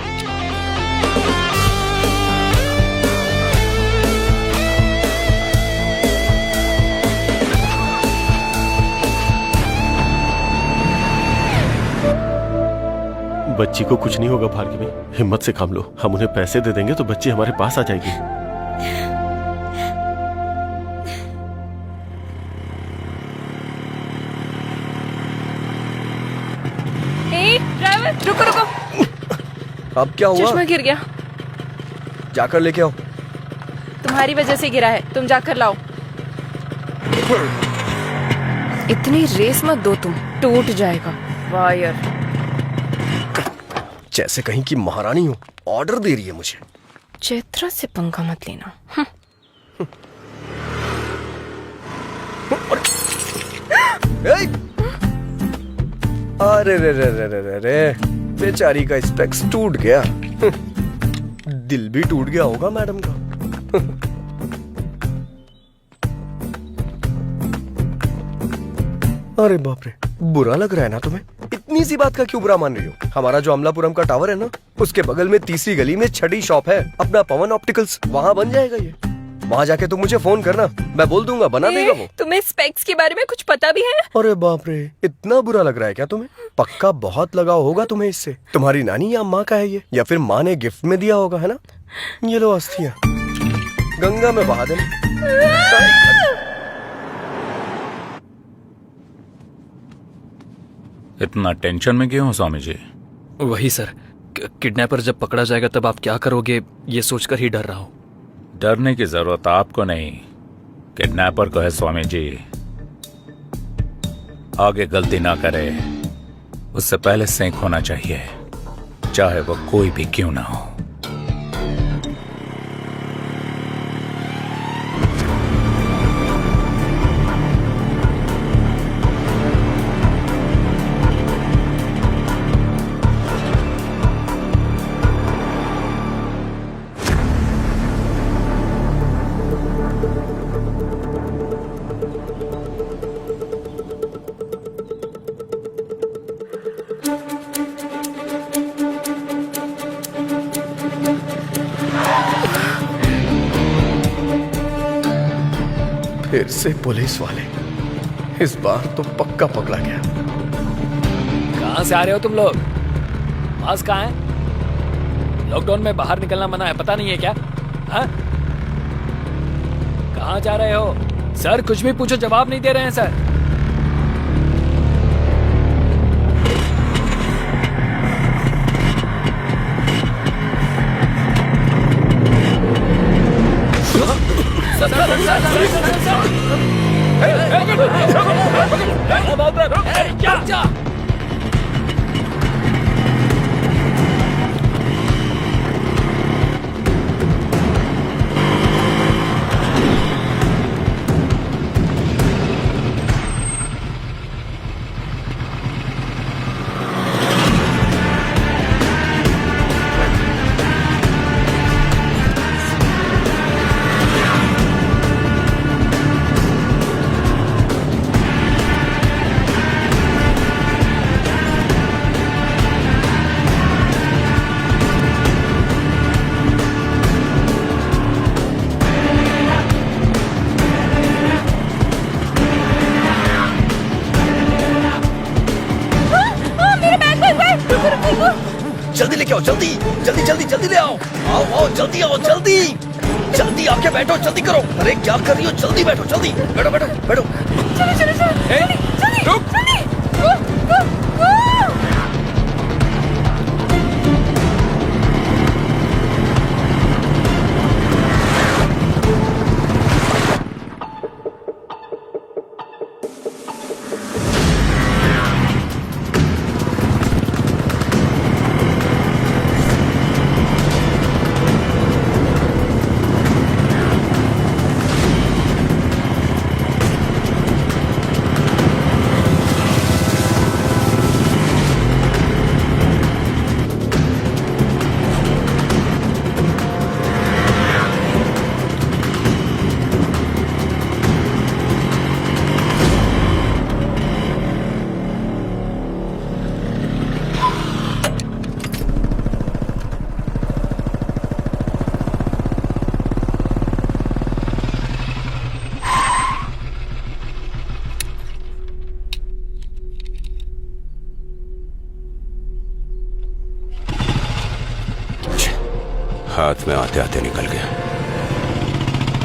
बच्ची को कुछ नहीं होगा भार्गवी, हिम्मत से काम लो। हम उन्हें पैसे दे देंगे तो बच्ची हमारे पास आ जाएगी। ड्राइवर रुको रुको, अब क्या हुआ? चश्मा गिर गया। जाकर लेके आओ। तुम्हारी वजह से गिरा है, तुम जाकर लाओ। इतनी रेस मत दो तुम, टूट जाएगा वायर। जैसे कहीं की महारानी हो, ऑर्डर दे रही है मुझे। चैत्रा से पंगा मत लेना। अरे रे रे रे रे रे रे, बेचारी का स्पेक्स टूट गया। दिल भी टूट गया होगा मैडम का। अरे बाप रे, बुरा लग रहा है ना तुम्हें? इतनी सी बात का क्यों बुरा मान रही हो? हमारा जो अमलापुरम का टावर है ना, उसके बगल में तीसरी गली में छठी शॉप है अपना पवन ऑप्टिकल्स, वहाँ बन जाएगा ये। वहाँ जाके तुम मुझे फोन करना, मैं बोल दूंगा, बना देगा वो। तुम्हें स्पेक्स के बारे में कुछ पता भी है? अरे बाप रे, इतना बुरा लग रहा है क्या तुम्हें? पक्का बहुत लगाव होगा तुम्हें इससे। तुम्हारी नानी या माँ का है ये, या फिर माँ ने गिफ्ट में दिया होगा, है ना? ये लो अस्थियाँ, गंगा में बहा देना। इतना टेंशन में क्यों हो स्वामी जी? वही सर, किडनैपर जब पकड़ा जाएगा तब आप क्या करोगे ये सोचकर ही डर रहा हूँ। डरने की जरूरत आपको नहीं, किडनैपर को है स्वामी जी। आगे गलती ना करे उससे पहले सेंक होना चाहिए, चाहे वो कोई भी क्यों ना हो। फिर से पुलिस वाले, इस बार तो पक्का पकड़ा गया। कहाँ से आ रहे हो तुम लोग? मास्क कहाँ है? लॉकडाउन में बाहर निकलना मना है, पता नहीं है क्या? हाँ? कहाँ जा रहे हो? सर कुछ भी पूछो जवाब नहीं दे रहे हैं सर। जल्दी लेके आओ, जल्दी जल्दी जल्दी जल्दी ले आओ। आओ आओ, जल्दी आओ, जल्दी जल्दी आके बैठो, जल्दी करो। अरे क्या कर रही हो, जल्दी बैठो, जल्दी बैठो बैठो बैठो। चलो चलो चलो ए, रुक। हाथ में आते आते निकल गया।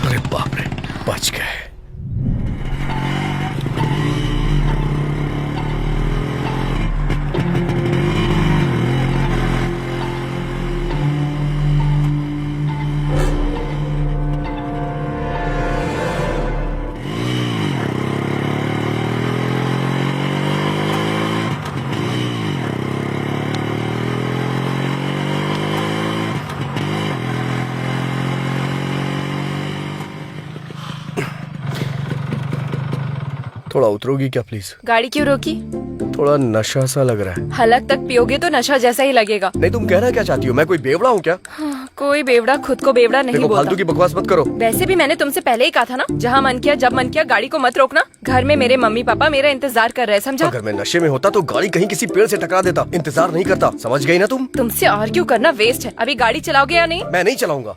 अरे बाप रे, बच गए। थोड़ा उतरोगी क्या प्लीज? गाड़ी क्यों रोकी? थोड़ा नशा सा लग रहा है। हलक तक पियोगे तो नशा जैसा ही लगेगा। नहीं, तुम कहना क्या चाहती हो? मैं कोई बेवड़ा हूँ क्या? हाँ, कोई बेवड़ा खुद को बेवड़ा नहीं देखो, बोलता। फालतू की बकवास मत करो। वैसे भी मैंने तुमसे पहले ही कहा था ना, जहाँ मन किया जब मन किया गाड़ी को मत रोकना। घर में मेरे मम्मी पापा मेरा इंतजार कर रहे हैं, समझा? अगर मैं नशे में होता तो गाड़ी कहीं किसी पेड़ से टकरा देता। इंतजार नहीं करता, समझ गई ना तुम? तुमसे आर्ग्यू करना वेस्ट है। अभी गाड़ी चलाओगे या नहीं? मैं नहीं चलाऊंगा।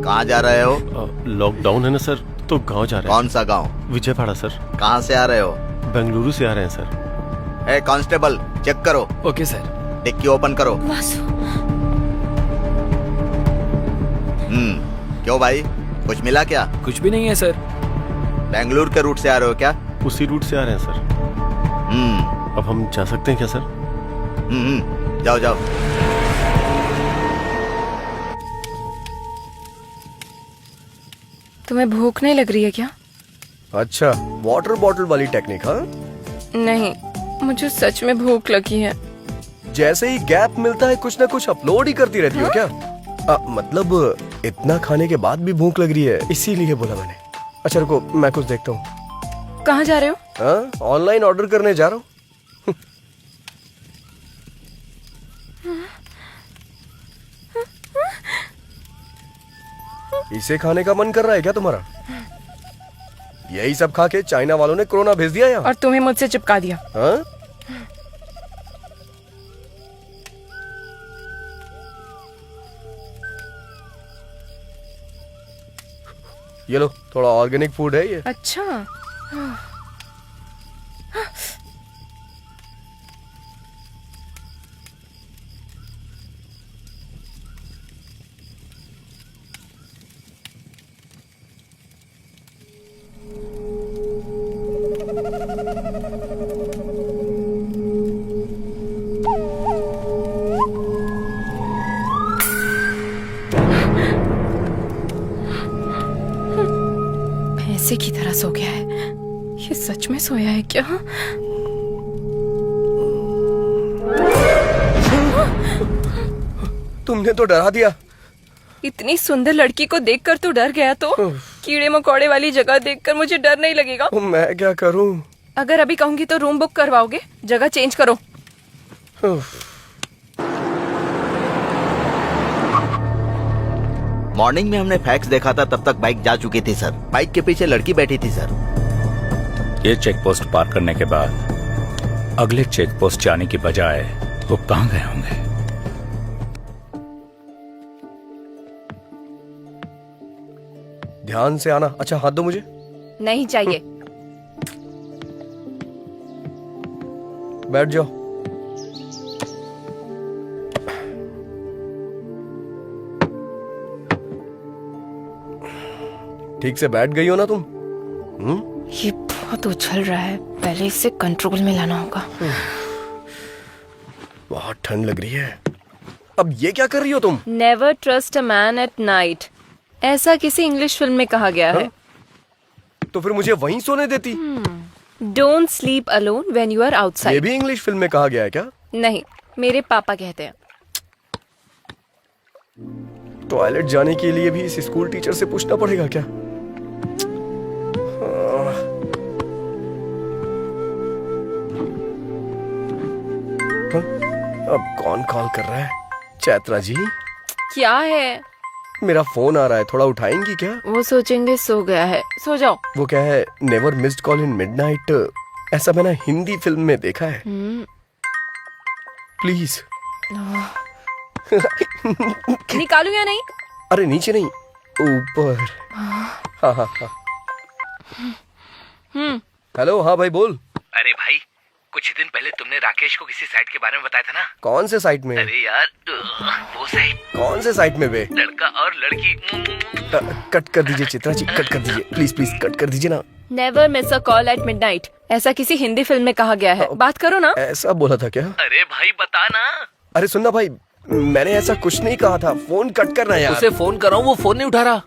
कहाँ जा रहे हो? लॉकडाउन है ना सर, तो गांव जा रहे हैं। कौन सा गांव? विजयवाड़ा सर। कहाँ से आ रहे हो? बेंगलुरु से आ रहे हैं सर। ए कांस्टेबल, चेक करो। Okay sir. डिक्की ओपन करो। क्यों भाई, कुछ मिला क्या? कुछ भी नहीं है सर। बेंगलुरु के रूट से आ रहे हो क्या? उसी रूट से आ रहे हैं सर। अब हम जा सकते हैं क्या सर? जाओ जाओ। तुम्हें भूख नहीं लग रही है क्या? अच्छा, वाटर बॉटल वाली टेक्निक? हाँ, नहीं, मुझे सच में भूख लगी है। जैसे ही गैप मिलता है कुछ ना कुछ अपलोड ही करती रहती हो क्या? मतलब इतना खाने के बाद भी भूख लग रही है, इसीलिए बोला मैंने। अच्छा रुको, मैं कुछ देखता हूँ। कहाँ जा रहे हो? हाँ, ऑनलाइन ऑर्डर करने जा रहा हूँ। इसे खाने का मन कर रहा है क्या तुम्हारा? यही सब खा के चाइना वालों ने कोरोना भेज दिया यहाँ। और तुम्हें मुझसे चिपका दिया। हाँ? ये लो, थोड़ा ऑर्गेनिक फूड है ये। अच्छा, भैंसे की तरह सो गया है। ये सच में सोया है क्या? तुमने तो डरा दिया। इतनी सुंदर लड़की को देखकर तो डर गया, तो कीड़े मकोड़े वाली जगह देखकर मुझे डर नहीं लगेगा? मैं क्या करूं? अगर अभी कहूंगी तो रूम बुक करवाओगे? जगह चेंज करो। मॉर्निंग में हमने फैक्स देखा था, तब तक बाइक जा चुकी थी सर। बाइक के पीछे लड़की बैठी थी सर। ये चेक पोस्ट पार करने के बाद अगले चेक पोस्ट जाने की बजाय वो कहाँ गए होंगे? ध्यान से आना। अच्छा हाथ दो मुझे। नहीं चाहिए। बैठ जाओ। ठीक से बैठ गई हो ना तुम? ये बहुत उछल रहा है, पहले इसे कंट्रोल में लाना होगा। बहुत ठंड लग रही है। अब ये क्या कर रही हो तुम? Never trust a man at night, ऐसा किसी इंग्लिश फिल्म में कहा गया है। तो फिर मुझे वहीं सोने देती। Don't sleep alone when you are ये आउटसाइड। भी इंग्लिश फिल्म में कहा गया है क्या? नहीं, मेरे पापा कहते हैं। टॉयलेट जाने के लिए भी इस स्कूल टीचर से पूछना पड़ेगा क्या? हाँ? अब कौन कॉल कर रहा है? चैत्रा जी, क्या है? मेरा फोन आ रहा है, थोड़ा उठाएंगी क्या? वो सोचेंगे सो गया है, सो जाओ। वो क्या है, never missed call in midnight, ऐसा मैंने हिंदी फिल्म में देखा है। प्लीज। निकालू या नहीं? अरे नीचे नहीं, ऊपर। हाँ हाँ हाँ। हेलो, हाँ भाई बोल। अरे भाई, कुछ दिन पहले तुमने राकेश को किसी साइट के बारे में बताया था ना? कौन से साइट में? अरे यार, वो साइट। कौन से साइट में बे? लड़का और लड़की। कट कर दीजिए चित्रा जी, कट कर दीजिए प्लीज प्लीज, कट कर दीजिए ना। Never miss a call at midnight, ऐसा किसी हिंदी फिल्म में कहा गया है। बात करो ना। ऐसा बोला था क्या? अरे भाई बता ना। अरे सुनना भाई, मैंने ऐसा कुछ नहीं कहा था। फोन कट करना यार। उसे फोन कर रहा हूँ, वो फोन नहीं उठा रहा।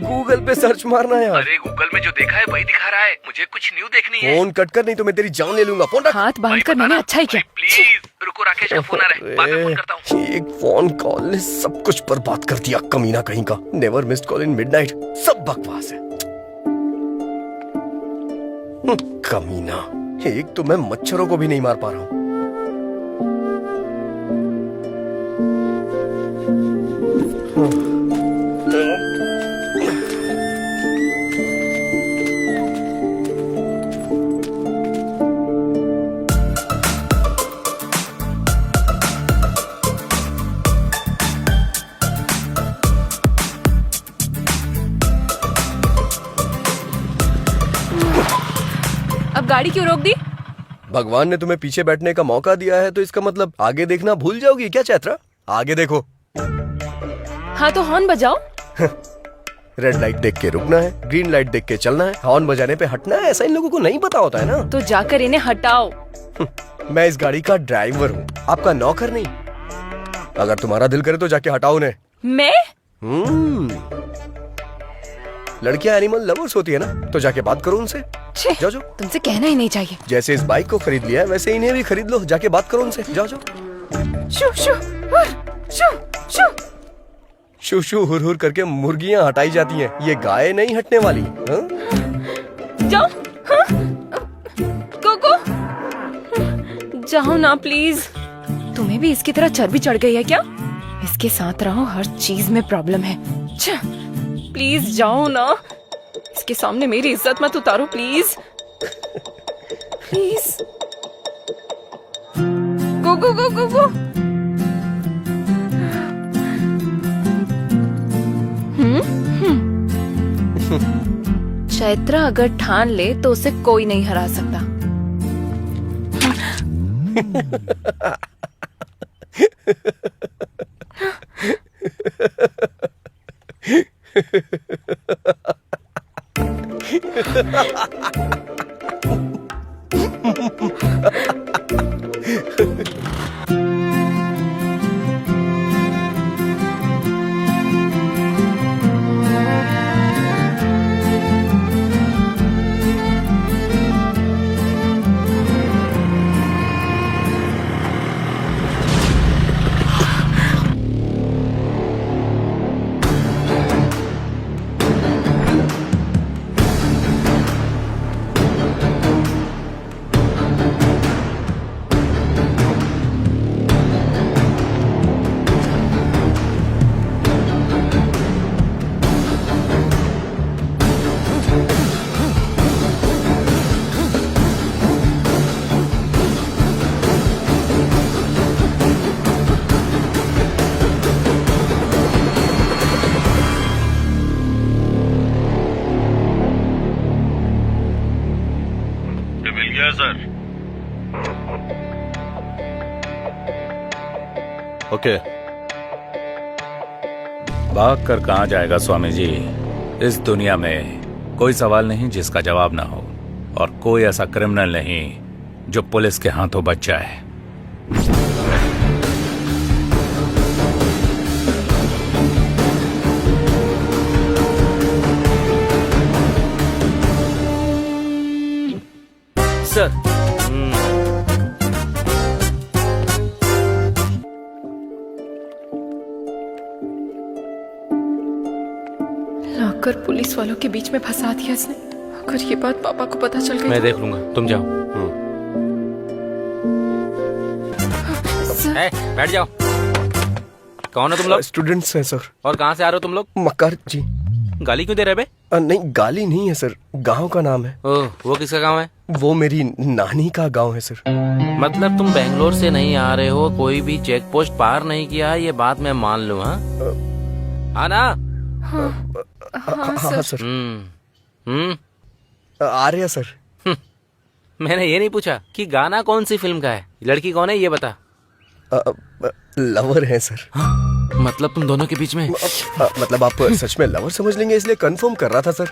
गूगल पे सर्च मारना यार। अरे गूगल में जो देखा है वही दिखा रहा है, मुझे कुछ न्यू देखनी है। फोन कट कर, नहीं तो मैं तेरी जान ले लूंगा। फोन रख। हाथ बांध कर मैंने अच्छा ही किया। प्लीज रुको, राकेश का फोन आ रहा है, बाद में फोन करता हूँ। एक फोन कॉल ने सब कुछ बर्बाद कर दिया, कमीना कहीं का। Never missed call in midnight, सब बकवास है। कमीना, एक तो मैं मच्छरों को भी नहीं मार पा रहा हूँ। अब गाड़ी क्यों रोक दी? भगवान ने तुम्हें पीछे बैठने का मौका दिया है, तो इसका मतलब आगे देखना भूल जाओगी क्या चैत्रा? आगे देखो। हाँ तो हॉर्न बजाओ। रेड लाइट देख के रुकना है, ग्रीन लाइट देख के चलना है, हॉर्न बजाने पे हटना है। ऐसा इन लोगों को नहीं पता होता है ना। तो जाकर इन्हें हटाओ। मैं इस गाड़ी का ड्राइवर हूँ, आपका नौकर नहीं। अगर तुम्हारा दिल करे तो जाके हटाओ उन्हें। मैं? लड़कियां एनिमल लवर्स होती है ना, तो जाके बात करो उनसे। जाओ जाओ। तुमसे कहना ही नहीं चाहिए। जैसे इस बाइक को खरीद लिया है, वैसे इन्हें भी खरीद लो। जाके बात करो उनसे। जाओ जाओ। शू शू शू शू। शू शू हुर हुर करके मुर्गियां हटाई जाती हैं, ये गाय नहीं हटने वाली। हाँ? जाओ। हाँ? कोको, जाओ ना प्लीज। तुम्हें भी इसकी तरह चर्बी चढ़ गई है क्या? इसके साथ रहो, हर चीज में प्रॉब्लम है। प्लीज जाओ ना, इसके सामने मेरी इज्जत मत उतारो प्लीज। प्लीज। गो गो गो गो गो। चैत्रा अगर ठान ले तो उसे कोई नहीं हरा सकता। ओके। भाग कर कहाँ जाएगा स्वामी जी? इस दुनिया में कोई सवाल नहीं जिसका जवाब ना हो, और कोई ऐसा क्रिमिनल नहीं जो पुलिस के हाथों बच जाए। सर लाकर पुलिस वालों के बीच में फंसा दिया इसने। अगर ये बात पापा को पता चल गई मैं तो- देख लूंगा, तुम जाओ। सर, बैठ जाओ। कौन हो तुम लोग? स्टूडेंट्स हैं सर। और कहाँ से आ रहे हो तुम लोग? मक्कार जी। गाली क्यों दे रहे बे? नहीं, गाली नहीं है सर, गांव का नाम है। ओह, वो किसका गांव है? वो मेरी नानी का गांव है सर। मतलब तुम बेंगलोर से नहीं आ रहे हो, कोई भी चेक पोस्ट पार नहीं किया, ये बात मैं मान लूँ। हाँ ना? हाँ सर। हम्म। आ रहे हैं सर। मैंने ये नहीं पूछा कि गाना कौन सी फिल्म का है, लड़की कौन है ये बता। लवर है सर। मतलब तुम दोनों के बीच में? मतलब आप सच में लवर समझ लेंगे, इसलिए कंफर्म कर रहा था सर।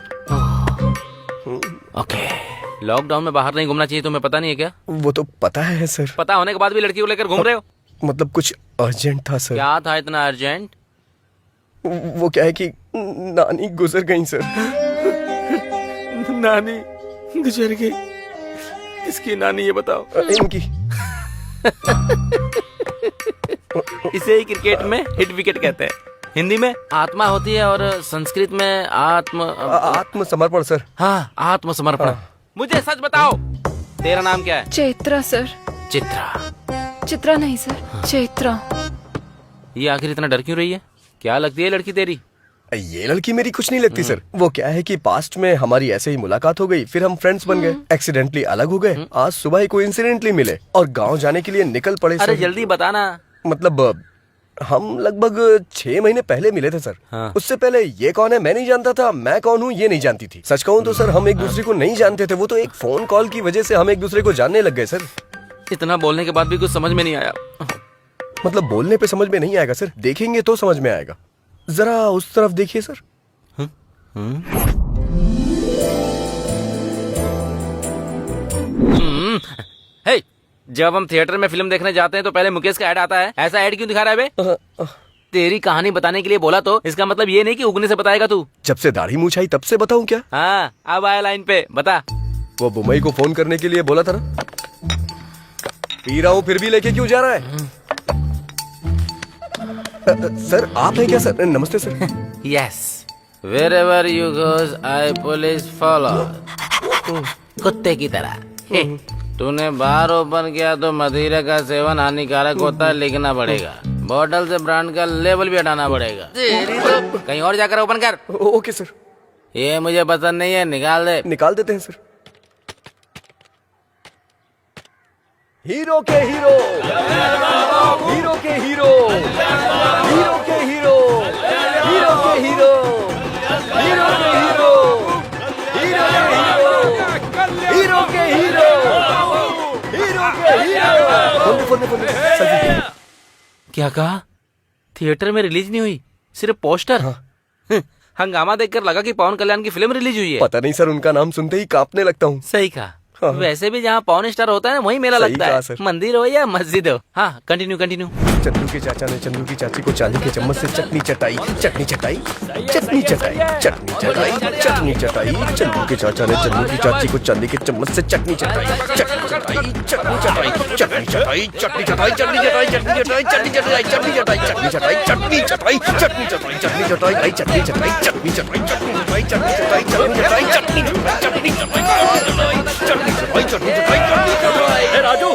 ओके। लॉकडाउन में बाहर नहीं घूमना चाहिए, तुम्हें पता नहीं है क्या? वो तो पता है सर। पता होने के बाद भी लड़की को लेकर घूम रहे हो? मतलब कुछ अर्जेंट था सर। क्या था इतना अर्जेंट? वो क्या है कि नानी गुजर गई सर। नानी गुजर गई? किसकी नानी ये बताओ? इनकी। इसे ही क्रिकेट में हिट विकेट कहते हैं। हिंदी में आत्मा होती है और संस्कृत में आत्मसमर्पण सर। हाँ, आत्मसमर्पण। मुझे सच बताओ, तेरा नाम क्या है? चैत्रा सर। चित्रा? चित्रा नहीं सर, चैत्रा। ये आखिर इतना डर क्यों रही है? क्या लगती है लड़की तेरी? ये लड़की मेरी कुछ नहीं लगती सर। वो क्या है कि पास्ट में हमारी ऐसे ही मुलाकात हो गई, फिर हम फ्रेंड्स बन गए, एक्सीडेंटली अलग हो गए, आज सुबह ही कोइंसिडेंटली मिले और गांव जाने के लिए निकल पड़े अरे सर। जल्दी बताना। मतलब हम लगभग 6 महीने पहले मिले थे सर। हाँ। उससे पहले ये कौन है मैं नहीं जानता था, मैं कौन हूँ ये नहीं जानती थी। सच कहूँ तो सर हम एक दूसरे को नहीं जानते थे, वो तो एक फोन कॉल की वजह से हम एक दूसरे को जानने लग गए सर। इतना बोलने के बाद भी कुछ समझ में नहीं आया। मतलब बोलने पे समझ में नहीं आएगा सर, देखेंगे तो समझ में आएगा। जरा उस तरफ देखिए सर। हे, जब हम थिएटर में फिल्म देखने जाते हैं तो पहले मुकेश का ऐड आता है, ऐसा ऐड क्यों दिखा रहा है बे? तेरी कहानी बताने के लिए बोला तो इसका मतलब ये नहीं कि उगने से बताएगा तू। जब से दाढ़ी मूछ आई तब से बताऊं क्या? हाँ, अब आया लाइन पे, बता। वो बुमई को फोन करने के लिए बोला था ना। पी रहा हूँ फिर भी लेके क्यों जा रहा है? सर आप हैं क्या सर? नमस्ते sir. Yes, wherever you goes, I police follow. कुत्ते की तरह। हे, तूने बार ओपन किया तो मदिरा का सेवन हानिकारक होता है, लिखना पड़ेगा। बोतल से ब्रांड का लेबल भी हटाना पड़ेगा। तो कहीं और जाकर ओपन कर। Okay sir. ये मुझे पसंद नहीं है, निकाल दे। निकाल देते हैं सर। हीरो के हीरो, हीरो के हीरो, हीरो के हीरो, हीरो के हीरो, हीरो के हीरो, हीरो के हीरो, हीरो के हीरो, हीरो के हीरो। फोन दे। क्या कहा? थिएटर में रिलीज नहीं हुई, सिर्फ पोस्टर? हंगामा देखकर लगा कि पवन कल्याण की फिल्म रिलीज हुई है। पता नहीं सर, उनका नाम सुनते ही कांपने लगता हूँ। सही कहा। वैसे भी जहाँ पॉर्न स्टार होता है ना, वहीं मेला लगता है। मंदिर हो या मस्जिद हो। हाँ, कंटिन्यू कंटिन्यू। चंदू के चाचा ने चंदू की चाची को चांदी के चम्मच से चटनी चटाई, चटनी चटाई, चटनी चटाई, चटनी चटाई, चटनी चटाई। चंदू के चाचा ने चंदू की चाची को चांदी के चम्मच से चटनी चटाई, चटनी चटाई, चटनी चटाई, चटनी चटाई, चटनी चटाई, चटनी चटाई, चटनी चटाई, चटनी चटाई, चटनी चटाई, चटनी चटाई, चटनी चटाई, चटनी चटाई, चटनी चटाई, आई चटनी चटाई, चटनी चटाई, चटनी चटाई, चटनी चटाई, चटनी चटाई, चटनी चटाई, चटनी चटाई, चटनी चटाई, चटनी चटाई। ए राजू,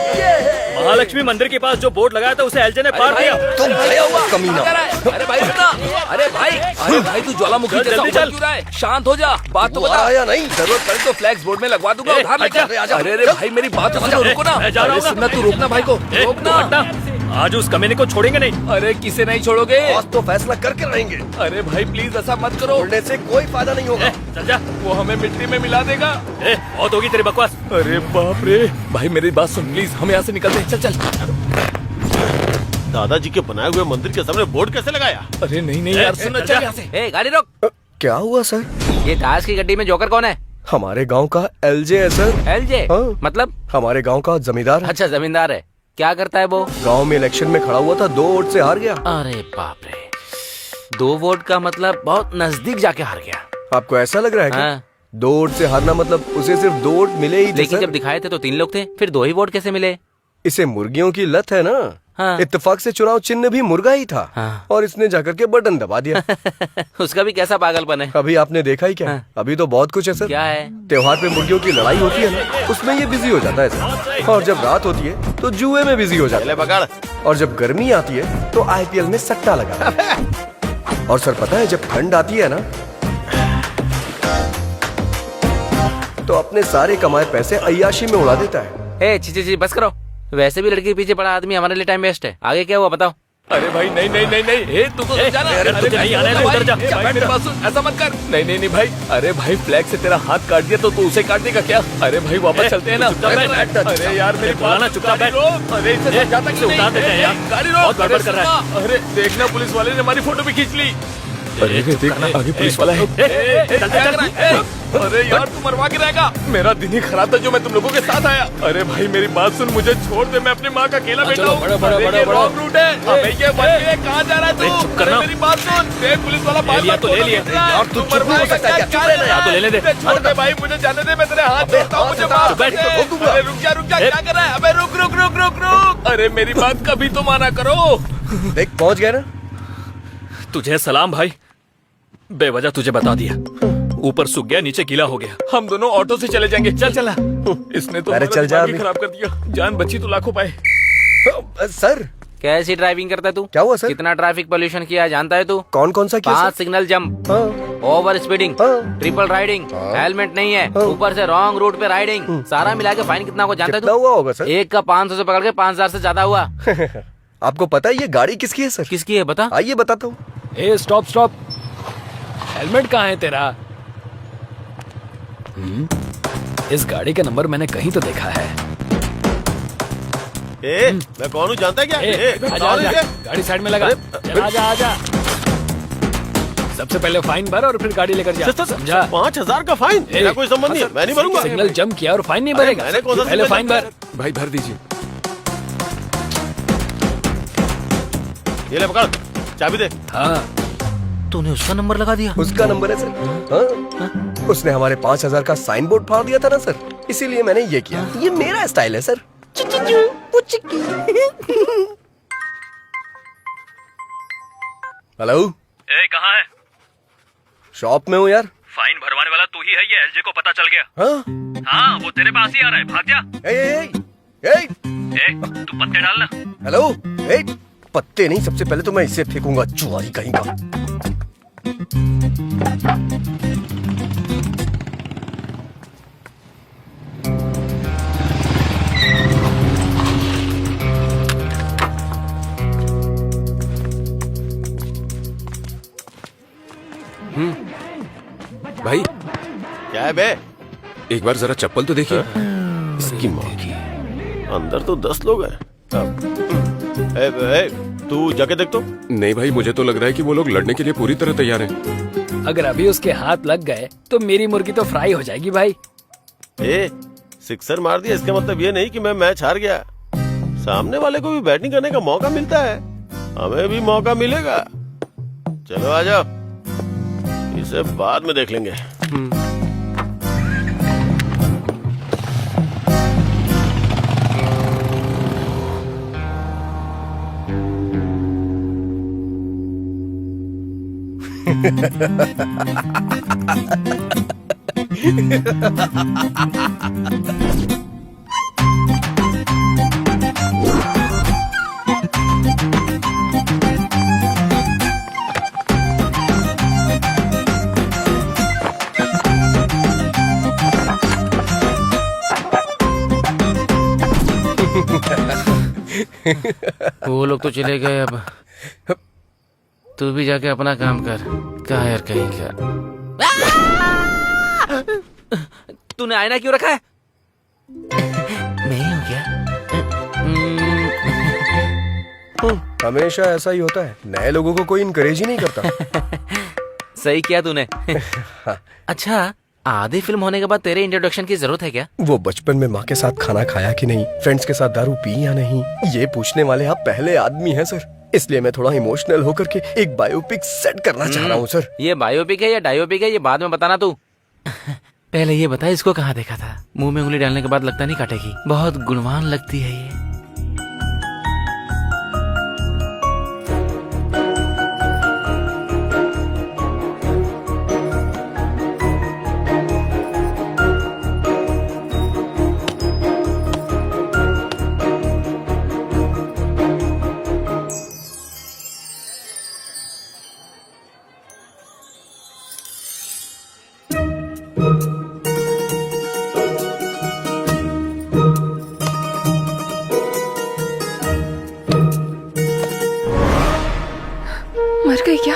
महालक्ष्मी मंदिर के पास जो बोर्ड लगाया था उसे एलजे ने फाड़ दिया। तुम खड़े हुआ कमीना। अरे भाई सुना, अरे भाई तू ज्वालामुखी जैसा उछल क्यों रहा है? शांत हो जा, बात तो बता। आया नहीं, जरूरत पड़े तो फ्लैक्स बोर्ड में लगवा दूंगा, उधार लेके। अरे भाई मेरी बात तो सुनो, रुको ना। अरे सुनना, तू रोकना भाई को, रोकना। आज उस कमीने को छोड़ेंगे नहीं। अरे किसे नहीं छोड़ोगे? आज तो फैसला करके रहेंगे। अरे भाई प्लीज ऐसा मत करो, छोड़ने से कोई फायदा नहीं होगा। चल जा। वो हमें मिट्टी में मिला देगा। बहुत होगी तेरी बकवास। अरे बाप रे, भाई मेरी बात सुन प्लीज, हम यहाँ से निकलते हैं। चल चल। दादाजी के बनाए हुए मंदिर के सामने बोर्ड कैसे लगाया? अरे नहीं नहीं यार सुन, चल यहाँ से। ए गाड़ी रोक। क्या हुआ सर? ये ताश की गड्डी में जोकर कौन है? हमारे गांव का एलजे है सर। एलजे? हाँ। मतलब? हमारे गांव का जमींदार है। अच्छा जमींदार है। क्या करता है वो? गांव में इलेक्शन में खड़ा हुआ था, 2 वोट से हार गया। अरे बाप रे, 2 वोट का मतलब बहुत नजदीक जाके हार गया। आपको ऐसा लग रहा है क्या? हाँ। 2 वोट से हारना मतलब उसे सिर्फ 2 वोट मिले ही थे लेकिन सर। जब दिखाए थे तो 3 लोग थे, फिर 2 ही वोट कैसे मिले? इसे मुर्गियों की लत है ना। हाँ। इत्तेफाक से चुनाव चिन्ह भी मुर्गा ही था। हाँ। और इसने जाकर के बटन दबा दिया। उसका भी कैसा पागलपन है। अभी आपने देखा ही क्या? हाँ। अभी तो बहुत कुछ है सर। क्या है? त्योहार पे मुर्गियों की लड़ाई होती है ना, उसमें ये बिजी हो जाता है सर। और जब रात होती है तो जुए में बिजी हो जाता है। पकड़। और जब गर्मी आती है तो आईपीएल में सट्टा लगा। और सर पता है जब ठंड आती है ना तो अपने सारे कमाए पैसे अय्याशी में उड़ा देता है। ए ची बस करो। वैसे भी लड़की के पीछे पड़ा आदमी हमारे लिए टाइम वेस्ट है। आगे क्या हुआ बताओ? अरे भाई नहीं नहीं नहीं नहीं, तू तो जाना। अरे तुझे नहीं आने दे, उधर जा। भाई मेरी बात सुन, ऐसा मत कर। नहीं नहीं नहीं भाई, अरे भाई फ्लैग से तेरा हाथ काट दिया तो तू उसे काट देगा क्या? अरे भाई वापस चलते हैं ना। अरे यार मेरी बात ना, चुपचाप बैठ। अरे इसे समझाता क्यों नहीं? उतार देते हैं यार। गाड़ी रोक। बहुत गड़बड़ कर रहा है। अरे देखना पुलिस वाले ने हमारी फोटो भी खींच ली। अरे देख आगे पुलिस वाला है। अरे यार तू मरवा के रहेगा। मेरा दिन ही खराब था जो मैं तुम लोगों के साथ आया। अरे भाई मेरी बात सुन, मुझे छोड़ दे, मैं अपनी माँ का अकेला बेटा हूँ। रॉन्ग रूट है। अबे ये कहाँ जा रहा है तू? चुप करना। मेरी बात सुन, देख पुलिस वाला बार लिया तो ले लिया। और तू चुप नहीं हो सकता क्या? चुप रहना यार। तो लेने दे। छोड़ दे भाई, मुझे जाने दे, मैं तेरे हाथ जोड़ता हूँ, मुझे माफ कर दे। अरे रुक जा क्या कर रहा है? अबे रुक रुक रुक रुक रुक। अरे मेरी बात कभी तो माना करो। देख पहुंच गया ना। तुझे सलाम भाई, बेवजह तुझे बता दिया। ऊपर सूख गया, नीचे गीला हो गया। हम दोनों ऑटो से चले जाएंगे। चल चला। इसने तो अरे हमारा चल जा दिमाग ही अभी। खराब कर दिया। जान बची तो लाखों पाए। सर कैसी ड्राइविंग करता है तू? क्या हुआ सर? कितना ट्रैफिक पोल्यूशन किया जानता है तू? कौन कौन सा किया 5 सर? सिग्नल जंप, हाँ। ओवर स्पीडिंग, हाँ। ट्रिपल राइडिंग, हेलमेट नहीं है, ऊपर से रॉन्ग रूट पे राइडिंग, सारा मिला के फाइन कितना को जानता है कितना तू? हुआ होगा सर? एक का 500 से पकड़ के 5000 से ज्यादा हुआ। आपको पता है ये गाड़ी किसकी है सर? किसकी है बता? आइए बताता हूँ। ए स्टॉप स्टॉप, हेलमेट कहाँ है तेरा? इस गाड़ी का नंबर मैंने कहीं तो देखा है। मैं कौन हूँ जानता है क्या? आजा, आजा, गाड़ी साइड में लगा। चल, आजा आजा। सबसे पहले फाइन भर और फिर गाड़ी लेकर जा, समझा? 5000 का फाइन? मेरा कोई संबंध नहीं है, मैं नहीं भरूंगा। सिग्नल जंप किया और फाइन नहीं भरेगा? मैंने कौन सा पहले सिग्नल फाइन भर। भाई भर दीजिए। ये ले पकड़, चाबी दे। हाँ, तूने उसका नंबर लगा दिया? उसका नंबर है सर। हाँ? उसने हमारे 5000 का साइन बोर्ड फाड़ दिया था ना सर, इसीलिए मैंने ये किया। ये मेरा स्टाइल है सर। हेलो, ए कहाँ है? शॉप में हूँ यार। फाइन भरवाने वाला तू ही है, ये एलजे को पता चल गया। हाँ? हाँ, वो तेरे पास ही आ रहा है, भाग जा। ए, तू पत्ते डालना। हेलो, पत्ते नहीं, सबसे पहले तो मैं इसे फेंकूंगा, जुआरी कहीं का। भाई क्या है बे? एक बार जरा चप्पल तो देखिए। इसकी माँ की, अंदर तो 10 लोग हैं। तू जाके देख तो। नहीं भाई, मुझे तो लग रहा है कि वो लोग लड़ने के लिए पूरी तरह तैयार हैं। अगर अभी उसके हाथ लग गए तो मेरी मुर्गी तो फ्राई हो जाएगी भाई। सिक्सर मार दिया इसका मतलब ये नहीं कि मैं मैच हार गया। सामने वाले को भी बैटिंग करने का मौका मिलता है, हमें भी मौका मिलेगा। चलो आ जाओ, इसे बाद में देख लेंगे। वो लोग तो चले गए, अब तू भी जाके अपना काम कर। क्या यार कहीं का। तूने आईना क्यों रखा है? नहीं हो गया? हमेशा ऐसा ही होता है, नए लोगों को कोई इनकरेज ही नहीं करता। सही किया तूने। अच्छा, आधी फिल्म होने के बाद तेरे इंट्रोडक्शन की जरूरत है क्या? वो बचपन में माँ के साथ खाना खाया कि नहीं, फ्रेंड्स के साथ दारू पी या नहीं, ये पूछने वाले आप पहले आदमी हैं सर। इसलिए मैं थोड़ा इमोशनल होकर के एक बायोपिक सेट करना चाह रहा हूँ सर। ये बायोपिक है या डायोपिक है, ये बाद में बताना तू। पहले ये बता, इसको कहाँ देखा था? मुंह में उंगली डालने के बाद लगता नहीं काटेगी। बहुत गुणवान लगती है ये। मर गई क्या?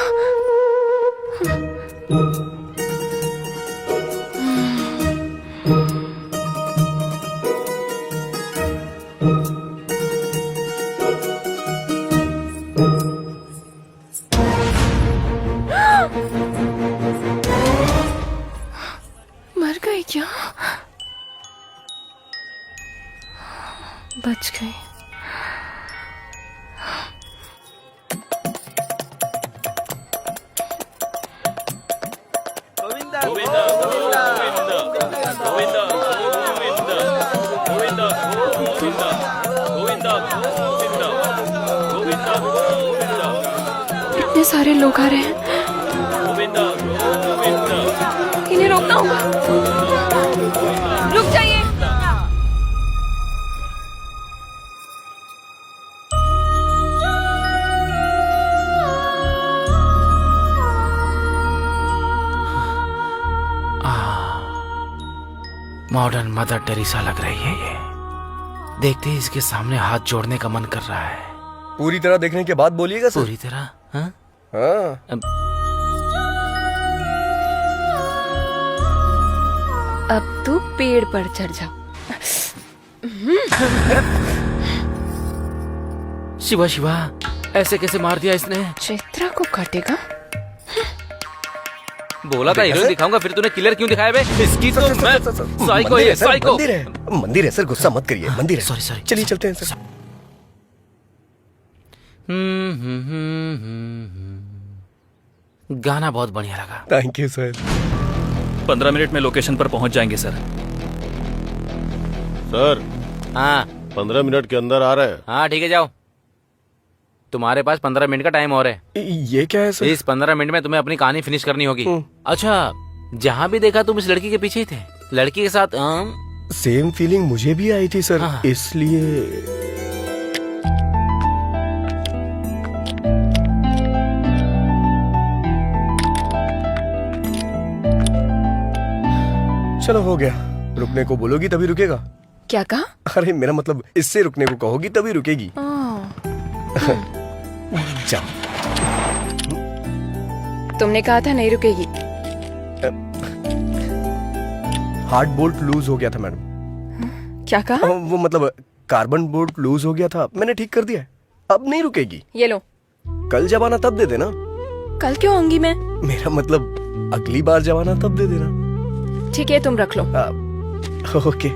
मर गई क्या? बच गई। इतने सारे लोग आ रहे हैं, इन्हें रोकना होगा। रुक जाइए। मॉडर्न मदर टेरेसा लग रही है ये। देखते ही इसके सामने हाथ जोड़ने का मन कर रहा है। पूरी तरह देखने के बाद बोलिएगा सर। पूरी तरह? हाँ? हाँ। अब तू पेड़ पर चढ़ जा। शिवा शिवा, ऐसे कैसे मार दिया इसने? चित्रा को काटेगा। बोला था हीरो दिखाऊंगा, फिर तूने किलर क्यों दिखाया बे? इसकी तो मैं साइको मंदिर है, है सर, साइको। मंदिर है सर, गुस्सा मत करिए, मंदिर है। Sorry sorry. चलिए चलते हैं सर। गाना बहुत बढ़िया लगा। Thank you sir. 15 मिनट में लोकेशन पर पहुंच जाएंगे सर। सर हाँ 15 मिनट के अंदर आ रहे हैं। हाँ ठीक है, जाओ। तुम्हारे पास 15 मिनट का टाइम और है। ये क्या है सर? इस 15 मिनट में तुम्हें अपनी कहानी फिनिश करनी होगी। अच्छा, जहाँ भी देखा तुम इस लड़की के पीछे ही थे, लड़की के साथ। सेम फीलिंग मुझे भी आई थी सर। हाँ। इसलिए चलो हो गया। रुकने को बोलोगी तभी रुकेगा। क्या कहा? अरे मेरा मतलब, इससे रुकने को कहोगी तभी रुकेगी। जाओ। तुमने कहा था नहीं रुकेगी। हार्ड बोल्ट लूज हो गया था मैडम। क्या कहा? वो मतलब कार्बन बोल्ट लूज हो गया था, मैंने ठीक कर दिया है, अब नहीं रुकेगी। ये लो। कल जब आना तब दे देना। कल क्यों आऊंगी मैं? मेरा मतलब अगली बार जब आना तब दे देना। ठीक है, तुम रख लो। ओके।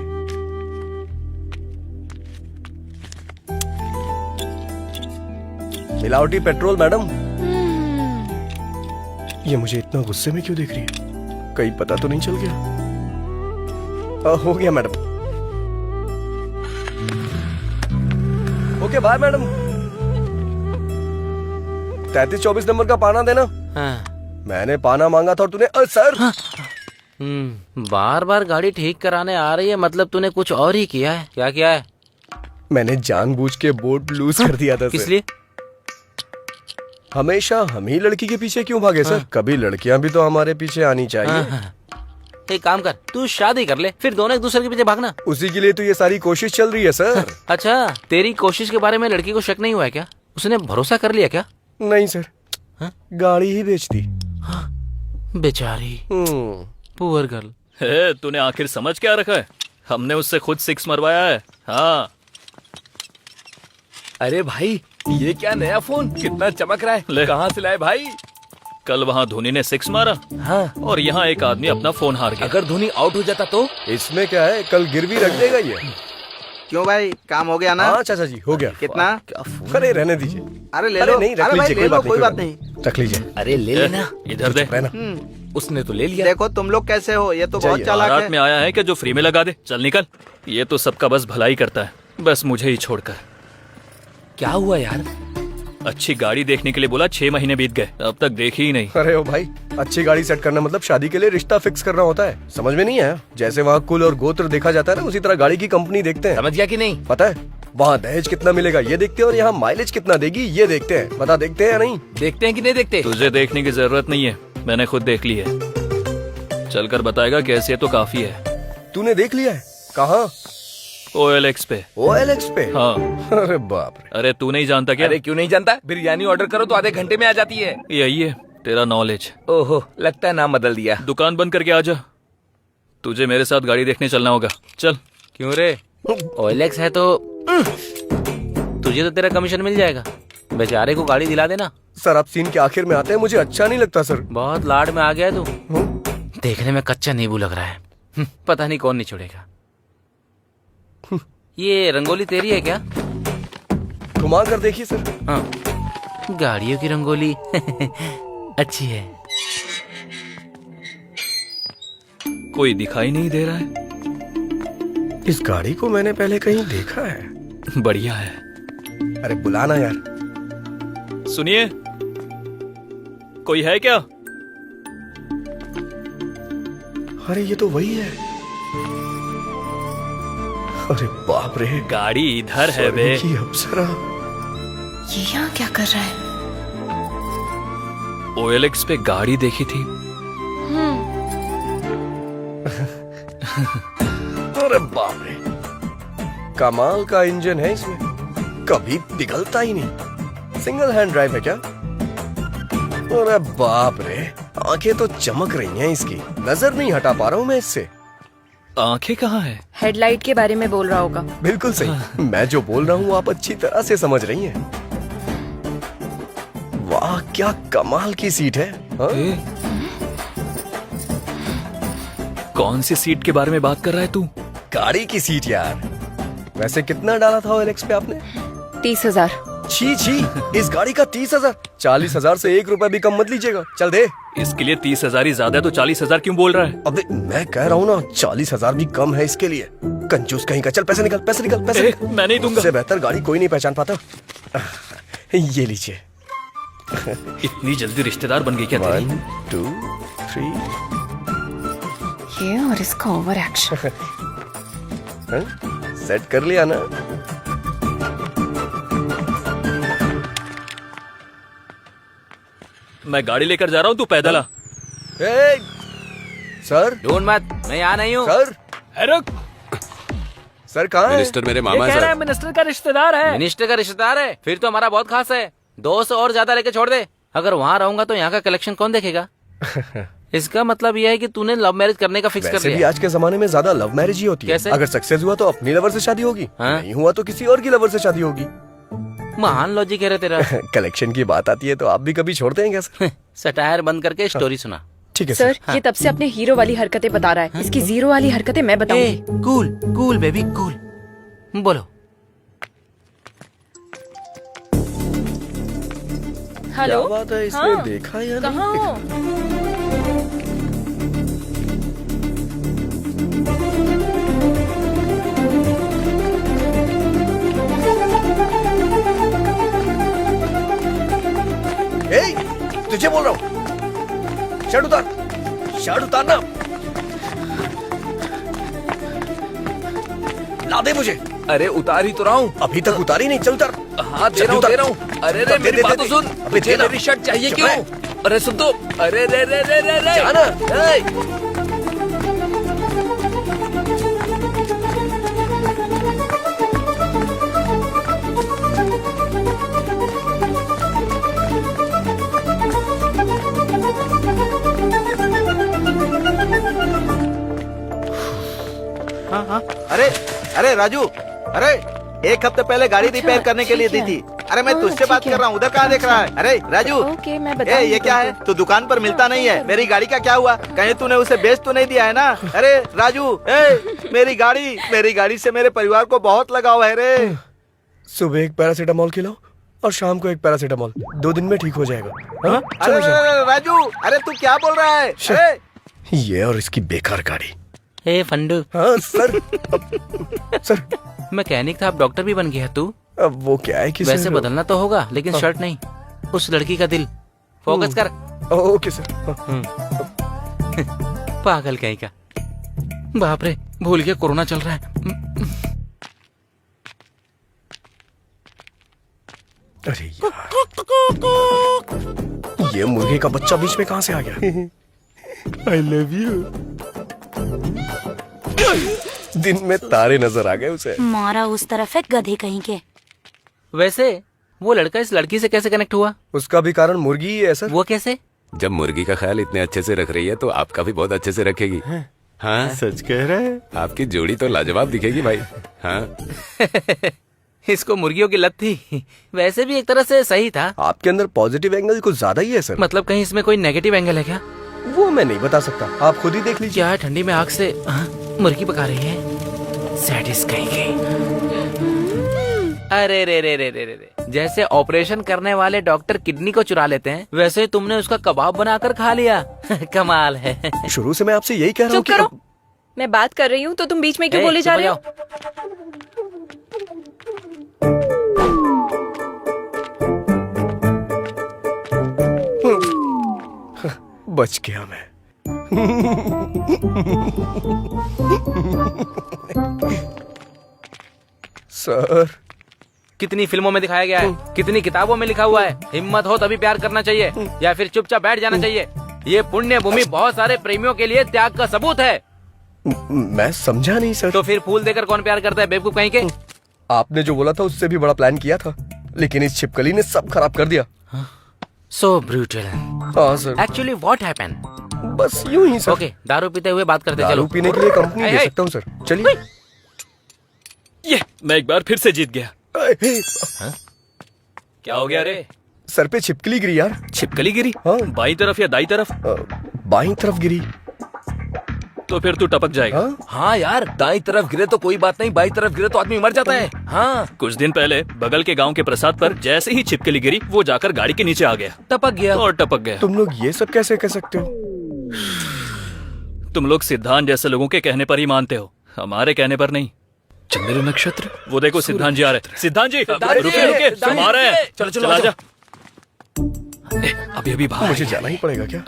मिलावटी पेट्रोल मैडम। ये मुझे इतना गुस्से में क्यों देख रही है? कहीं पता तो नहीं चल गया? हो गया madam. Okay bye madam. 3324 number का पाना देना। मैंने पाना मांगा था और तूने सर। बार बार गाड़ी ठीक कराने आ रही है, मतलब तूने कुछ और ही किया है। क्या किया है? मैंने जानबूझ के बोर्ड लूज कर दिया था। किस लिए? हमेशा हम ही लड़की के पीछे क्यों भागे सर? कभी लड़कियां भी तो हमारे पीछे आनी चाहिए। एक काम कर, तू शादी कर ले, फिर दोनों एक दूसरे के पीछे भागना। उसी के लिए तो ये सारी कोशिश चल रही है सर। अच्छा, तेरी कोशिश के बारे में लड़की को शक नहीं हुआ है क्या? उसने भरोसा कर लिया क्या? नहीं सर। गाड़ी ही बेच दी। बेचारी पुअर गर्ल। तूने आखिर समझ क्या रखा है? हमने उससे खुद 6 मरवाया है। हाँ। अरे भाई, ये क्या नया फोन, कितना चमक रहा है। ले। कहाँ से लाए भाई? कल वहाँ धोनी ने 6 मारा हाँ, और यहाँ एक आदमी अपना फोन हार गया। अगर धोनी आउट हो जाता तो? इसमें क्या है, कल गिरवी रख देगा ये। क्यों भाई, काम हो गया ना? हाँ चाचा जी, हो गया। कितना? अरे रहने दीजिए। अरे ले अरे लो। नहीं, रख अरे भाई लीजिए, ले लो, कोई बात कोई नहीं। रख लीजिए। अरे ले लेना। इधर दे। रहना। उसने तो ले लिया। देखो तुम लोग कैसे हो, ये तो बहुत जाइए। चालाक बारात है। में आया है कि जो फ्री में लगा दे। चल निकल। ये तो सबका बस भलाई करता है, बस मुझे ही छोड़कर। क्या हुआ यार? अच्छी गाड़ी देखने के लिए बोला, 6 महीने बीत गए, अब तक देखी ही नहीं। अरे ओ भाई, अच्छी गाड़ी सेट करना मतलब शादी के लिए रिश्ता फिक्स करना होता है। समझ में नहीं आया? जैसे वहाँ कुल और गोत्र देखा जाता है ना, उसी तरह गाड़ी की कंपनी देखते हैं। समझ गया कि नहीं? पता है, वहाँ दहेज कितना मिलेगा ये देखते हैं और यहाँ माइलेज कितना देगी ये देखते हैं। बता, देखते हैं या नहीं? देखते हैं कि नहीं देखते? तुझे देखने की जरूरत नहीं है, मैंने खुद देख ली है। चलकर बताएगा कैसी है तो काफी है। तूने देख लिया है? कहाँ? OLX पे। OLX पे? हाँ। अरे बाप रे। अरे तू नहीं जानता क्या? अरे क्यों नहीं जानता? बिरयानी ऑर्डर करो तो आधे घंटे में आ जाती है। यही है तेरा नॉलेज। ओहो, लगता है नाम बदल दिया। दुकान बंद करके आ जा, तुझे मेरे साथ गाड़ी देखने चलना होगा। चल। क्यों रे? OLX है तो तुझे तो तेरा कमीशन मिल जाएगा। बेचारे को गाड़ी दिला देना। सर आप सीन के आखिर में आते हैं, मुझे अच्छा नहीं लगता सर। बहुत लाड में आ गया है तू। देखने में कच्चा नींबू लग रहा है। पता नहीं कौन निचोड़ेगा। ये रंगोली तेरी है क्या? घुमा कर देखिए सर। हाँ, गाड़ियों की रंगोली अच्छी है। कोई दिखाई नहीं दे रहा है। इस गाड़ी को मैंने पहले कहीं देखा है। बढ़िया है। अरे बुलाना यार। सुनिए, कोई है क्या? अरे ये तो वही है। अरे बाप रे, गाड़ी इधर है बे। स्वर्ग की अप्सरा। ये यहाँ क्या कर रहा है? OLX पे गाड़ी देखी थी। अरे बाप रे, कमाल का इंजन है इसमें, कभी पिघलता ही नहीं। सिंगल हैंड ड्राइव है क्या? अरे बाप रे, आंखें तो चमक रही हैं इसकी, नजर नहीं हटा पा रहा हूँ मैं इससे। आंखें कहाँ है? हेडलाइट के बारे में बोल रहा होगा। बिल्कुल सही, मैं जो बोल रहा हूँ आप अच्छी तरह से समझ रही हैं। वाह क्या कमाल की सीट है। हाँ? कौन सी सीट के बारे में बात कर रहा है तू? गाड़ी की सीट यार। वैसे कितना डाला था OLX पे आपने? 30,000। छी छी, इस गाड़ी का 30,000? 40,000 से 1 रुपया भी कम मत लीजिएगा। चल दे। इसके लिए 30,000 ही ज्यादा है तो 40,000 क्यों बोल रहा है? अबे मैं कह रहा हूँ ना, 40,000 भी कम है इसके लिए। कंजूस कहीं का। चल पैसे निकल, पैसे निकल, पैसे निकल। मैं नहीं दूंगा। इससे बेहतर गाड़ी कोई नहीं पहचान पाता। ये लीजिए। इतनी जल्दी रिश्तेदार बन गई क्या तेरी? 1 2 3। ये और इसका ओवर एक्शन। सेट कर लिया ना? मैं गाड़ी लेकर जा रहा हूँ, तू पैदल आ। ए, सर ढूंढ मत, मैं यहाँ नहीं हूँ। सर रुक। सर कहाँ है? मिनिस्टर मेरे ये मामा कह है रहा है सर। मिनिस्टर का रिश्तेदार है। मिनिस्टर का रिश्तेदार है? फिर तो हमारा बहुत खास है। 200 और ज्यादा लेके छोड़ दे। अगर वहाँ रहूंगा तो यहाँ का कलेक्शन कौन देखेगा? इसका मतलब यह है कि तूने लव मैरिज करने का फिक्स कर वैसे भी लिया। आज के जमाने में ज्यादा लव मैरिज ही होती है। कैसे? अगर सक्सेस हुआ तो अपनी लवर से शादी होगी, हाँ? नहीं हुआ तो किसी और की लवर से शादी होगी। महान लॉजिक है रे तेरा। कलेक्शन की बात आती है तो आप भी कभी छोड़ते हैं क्या सर? सटायर बंद करके स्टोरी सुना। ठीक है सर, ये तब से अपने हीरो वाली हरकतें बता रहा है। इसकी जीरो वाली हरकतें मैं बताऊंगी। Cool cool baby cool. बोलो। हेलो, क्या बात है, इसने हाँ, देखा या कहाँ नहीं हो? तुझे बोल रहा हूँ, शर्ट उतार, शर्ट उतारना। ला दे मुझे। अरे उतार ही तो रहा हूँ। अभी तक उतारी नहीं, चल उतार। हाँ दे रहा हूँ, दे रहा हूँ। अरे रे मेरी बात तो सुन। अबे तुझे देना। मेरी शर्ट चाहिए चुप क्यों? है। अरे सुन तो। अरे रे रे रे रे रे। जाना। हाँ हाँ, अरे अरे राजू, अरे 1 हफ्ते पहले गाड़ी रिपेयर करने के लिए दी थी, अरे मैं तुझसे बात कर रहा हूँ, उधर कहाँ देख रहा है? अरे राजू, ओके मैं ए बताऊंगी ये क्या है? तुमको। तू दुकान पर मिलता नहीं है। मेरी गाड़ी का क्या हुआ? कहीं तूने उसे बेच तो नहीं दिया है ना? अरे राजू, मेरी गाड़ी से मेरे परिवार को बहुत लगाव है रे। सुबह एक पैरासीटामोल खिलाओ और शाम को एक पैरासीटामोल, 2 दिन में ठीक हो जाएगा। हाँ? अरे चलो जाओ। अरे, राजू, अरे तू क्या बोल रहा है? अरे ये और इसकी बेकार गाड़ी। हे फंडू, हाँ सर। सर मैकेनिक था, अब डॉक्टर भी बन गया तू। अब वो क्या है कि वैसे सर, बदलना तो होगा, लेकिन शर्ट नहीं, उस लड़की का दिल। फोकस कर। Okay sir. हाँ। पागल कहीं का। बाप रे, भूल गया कोरोना चल रहा है। अरे यार, ये मुर्गे का बच्चा बीच में कहाँ से आ गया? I love you. दिन में तारे नजर आ गए उसे। मारा उस तरफ है गधे कहीं के। वैसे वो लड़का इस लड़की से कैसे कनेक्ट हुआ? उसका भी कारण मुर्गी ही है सर। वो कैसे? जब मुर्गी का ख्याल इतने अच्छे से रख रही है तो आपका भी बहुत अच्छे से रखेगी। हाँ, सच कह रहे हैं। आपकी जोड़ी तो लाजवाब दिखेगी भाई। हाँ, इसको मुर्गियों की लत थी। वैसे भी एक तरह से सही था। आपके अंदर पॉजिटिव एंगल कुछ ज्यादा ही है सर। मतलब कहीं इसमें कोई नेगेटिव एंगल है क्या? वो मैं नहीं बता सकता, आप खुद ही देख लीजिए। क्या है, ठंडी में आग से मुर्गी पका रही है? सैडिस्ट कहीं की। अरे रे रे रे रे रे रे, जैसे ऑपरेशन करने वाले डॉक्टर किडनी को चुरा लेते हैं, वैसे तुमने उसका कबाब बनाकर खा लिया। कमाल है। शुरू से मैं आपसे यही कह रहा हूँ चुप करो, मैं बात कर रही हूँ तो तुम बीच में क्यों बोले जा रहे हो? बच गया मैं। सर, कितनी फिल्मों में दिखाया गया है, कितनी किताबों में लिखा हुआ है, हिम्मत हो तभी प्यार करना चाहिए या फिर चुपचाप बैठ जाना चाहिए। ये पुण्य भूमि बहुत सारे प्रेमियों के लिए त्याग का सबूत है। मैं समझा नहीं सर। तो फिर फूल देकर कौन प्यार करता है, बेवकूफ कहीं के? आपने जो बोला था उससे भी बड़ा प्लान किया था, लेकिन इस छिपकली ने सब खराब कर दिया। सो ब्रूटल। हाँ सर। Actually what happened? बस यूं ही सर। ओके, दारू पीते हुए बात करते चलो। दारू पीने के लिए कंपनी हे, दे हे। सकता हूँ सर, चलिए। ये मैं एक बार फिर से जीत गया। क्या हो गया रे? सर पे छिपकली गिरी यार। छिपकली गिरी? हाँ। बाई तरफ या दाई तरफ? बाईं तरफ गिरी। तो फिर तू टपक जाएगा। हाँ? हाँ यार, दाई तरफ गिरे तो कोई बात नहीं, बाई तरफ गिरे तो आदमी मर जाता है। हाँ, कुछ दिन पहले बगल के गांव के प्रसाद पर जैसे ही छिपकली गिरी, वो जाकर गाड़ी के नीचे आ गया टपक गया। और टपक गया। तुम लोग ये सब कैसे कह सकते हो? तुम लोग सिद्धांत जैसे लोगों के कहने पर ही मानते हो, हमारे कहने पर नहीं। चंद्र नक्षत्र। वो देखो सिद्धांत जी आ रहे। सिद्धांत जी सिद्धांत जी, रुके रुके, सिद्धांत तुम आ रहे हैं। चलो, चलो, चला आ जा। अभी अभी बाहर मुझे आई है। जाना ही पड़ेगा क्या?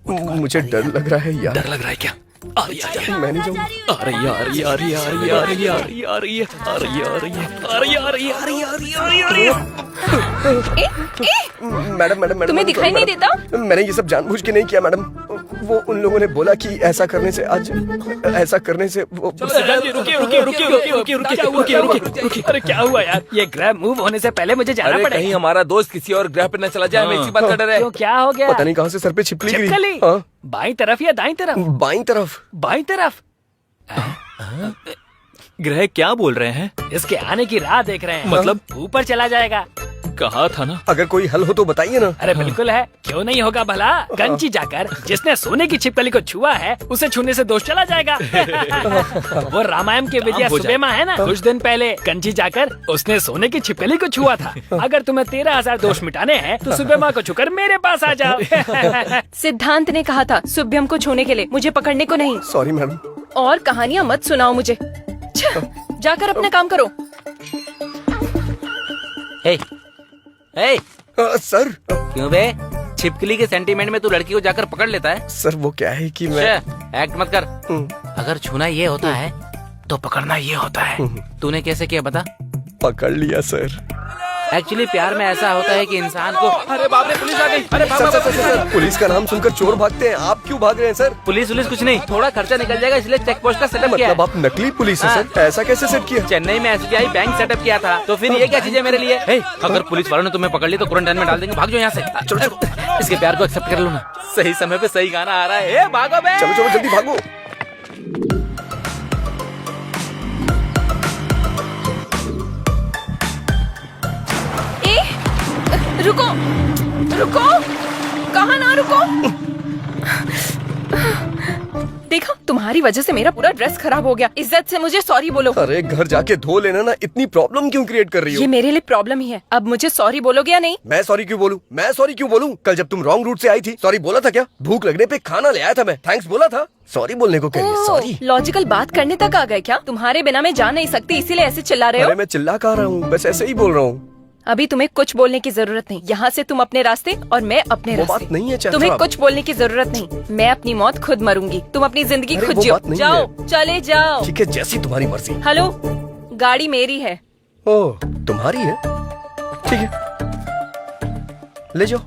मुझे डर लग रहा है यार। डर लग रहा है क्या? आ रही है, मैं नहीं जाऊंगा। आ रही है, आ रही है, आ रही है, आ रही है, आ रही है, आ रही है, आ रही है, आ रही है, आ रही है, आ रही है, आ रही है, आ रही है, आ रही है, आ रही है, आ रही है। मैडम मैडम तुम्हें दिखाई नहीं देता? मैंने ये सब जानबूझ के नहीं किया मैडम। वो उन लोगों ने बोला कि ऐसा करने से आज ऐसा करने से वो सिद्धांत जी रुकिए रुकिए रुकिए रुकिए रुकिए रुकिए रुकिए रुकिए रुकिए। अरे क्या हुआ यार? ये ग्रैब मूव होने से पहले मुझे जाना अरे पड़ेगा। कहीं हमारा दोस्त किसी और ग्रह पे न चला जाए, हमें इसी बात का डर है। तो क्या हो गया? पता नहीं कहाँ से सर पे छिपकली गिरी। छिपकली? हाँ, बाई तरफ या दाई तरफ? बाईं तरफ। बाई तरफ। ग्रह क्या बोल रहे हैं? इसके आने की राह देख रहे हैं। मतलब? ऊपर चला जाएगा। कहा था ना। अगर कोई हल हो तो बताइए ना। अरे बिल्कुल है, क्यों नहीं होगा भला। कंची जाकर जिसने सोने की छिपकली को छुआ है, उसे छूने से दोष चला जाएगा। वो रामायण के विजय हो सुबेमा है ना, कुछ दिन पहले कंची जाकर उसने सोने की छिपकली को छुआ था। अगर तुम्हें 13,000 दोष मिटाने हैं तो सुबेमा को छूकर मेरे पास आ जाओ। सिद्धांत ने कहा था शुभ्यम को छूने के लिए, मुझे पकड़ने को नहीं। Sorry madam. और कहानियां मत सुनाओ मुझे। जाकर अपना काम करो। हे, हे, सर। क्यों बे? छिपकली के सेंटीमेंट में तू लड़की को जाकर पकड़ लेता है? सर वो क्या है कि मैं एक्ट मत कर। अगर छूना ये होता है तो पकड़ना ये होता है। तूने कैसे किया बता? पकड़ लिया सर। एक्चुअली प्यार में ऐसा होता है कि इंसान को। अरे बाप रे, पुलिस आ गई। अरे sir, sir, sir, sir, police का नाम सुनकर चोर भागते हैं, आप क्यों भाग रहे हैं सर? पुलिस कुछ नहीं, थोड़ा खर्चा निकल जाएगा इसलिए चेक पोस्ट का सेटअप किया है। मतलब आप नकली पुलिस है सर? ऐसा कैसे सेट किया? चेन्नई में एसबीआई बैंक सेटअप किया था, तो फिर ये क्या चीजें मेरे लिए? हे, अगर पुलिस वालों ने तुम्हें पकड़ ली तो क्वारंटाइन में डाल देंगे। भाग जाओ यहाँ से। चलो चलो, इसके प्यार को एक्सेप्ट कर लो ना। सही समय पे सही गाना आ रहा है। हे, भागो बे। चलो चलो जल्दी भागो। रुको रुको, कहाँ ना रुको। देखा, तुम्हारी वजह से मेरा पूरा ड्रेस खराब हो गया। इज्जत से मुझे सॉरी बोलो। अरे घर जाके धो लेना ना, इतनी प्रॉब्लम क्यों क्रिएट कर रही हो? ये मेरे लिए प्रॉब्लम ही है। अब मुझे सॉरी बोलोगे या नहीं? मैं सॉरी क्यों बोलूं? मैं सॉरी क्यों बोलूं? कल जब तुम रॉन्ग रूट से आई थी सॉरी बोला था क्या? भूख लगने पे खाना ले आया था मैं, थैंक्स बोला था। सॉरी बोलने को कह सॉरी? लॉजिकल बात करने तक आ गए क्या? तुम्हारे बिना मैं जा नहीं सकती, इसीलिए ऐसे चिल्ला रहे हो? अरे मैं चिल्ला कह रहा हूँ, बस ऐसे ही बोल रहा हूँ। अभी तुम्हें कुछ बोलने की जरूरत नहीं। यहाँ से तुम अपने रास्ते और मैं अपने वो रास्ते। बात नहीं है चैत्रा। तुम्हें कुछ बोलने की जरूरत नहीं। मैं अपनी मौत खुद मरूंगी, तुम अपनी जिंदगी अरे खुद वो जियो। बात नहीं जाओ, है। चले जाओ। ठीक है, जैसी तुम्हारी मर्जी। हेलो, गाड़ी मेरी है। ओह, तुम्हारी है? ठीक है, ले जाओ।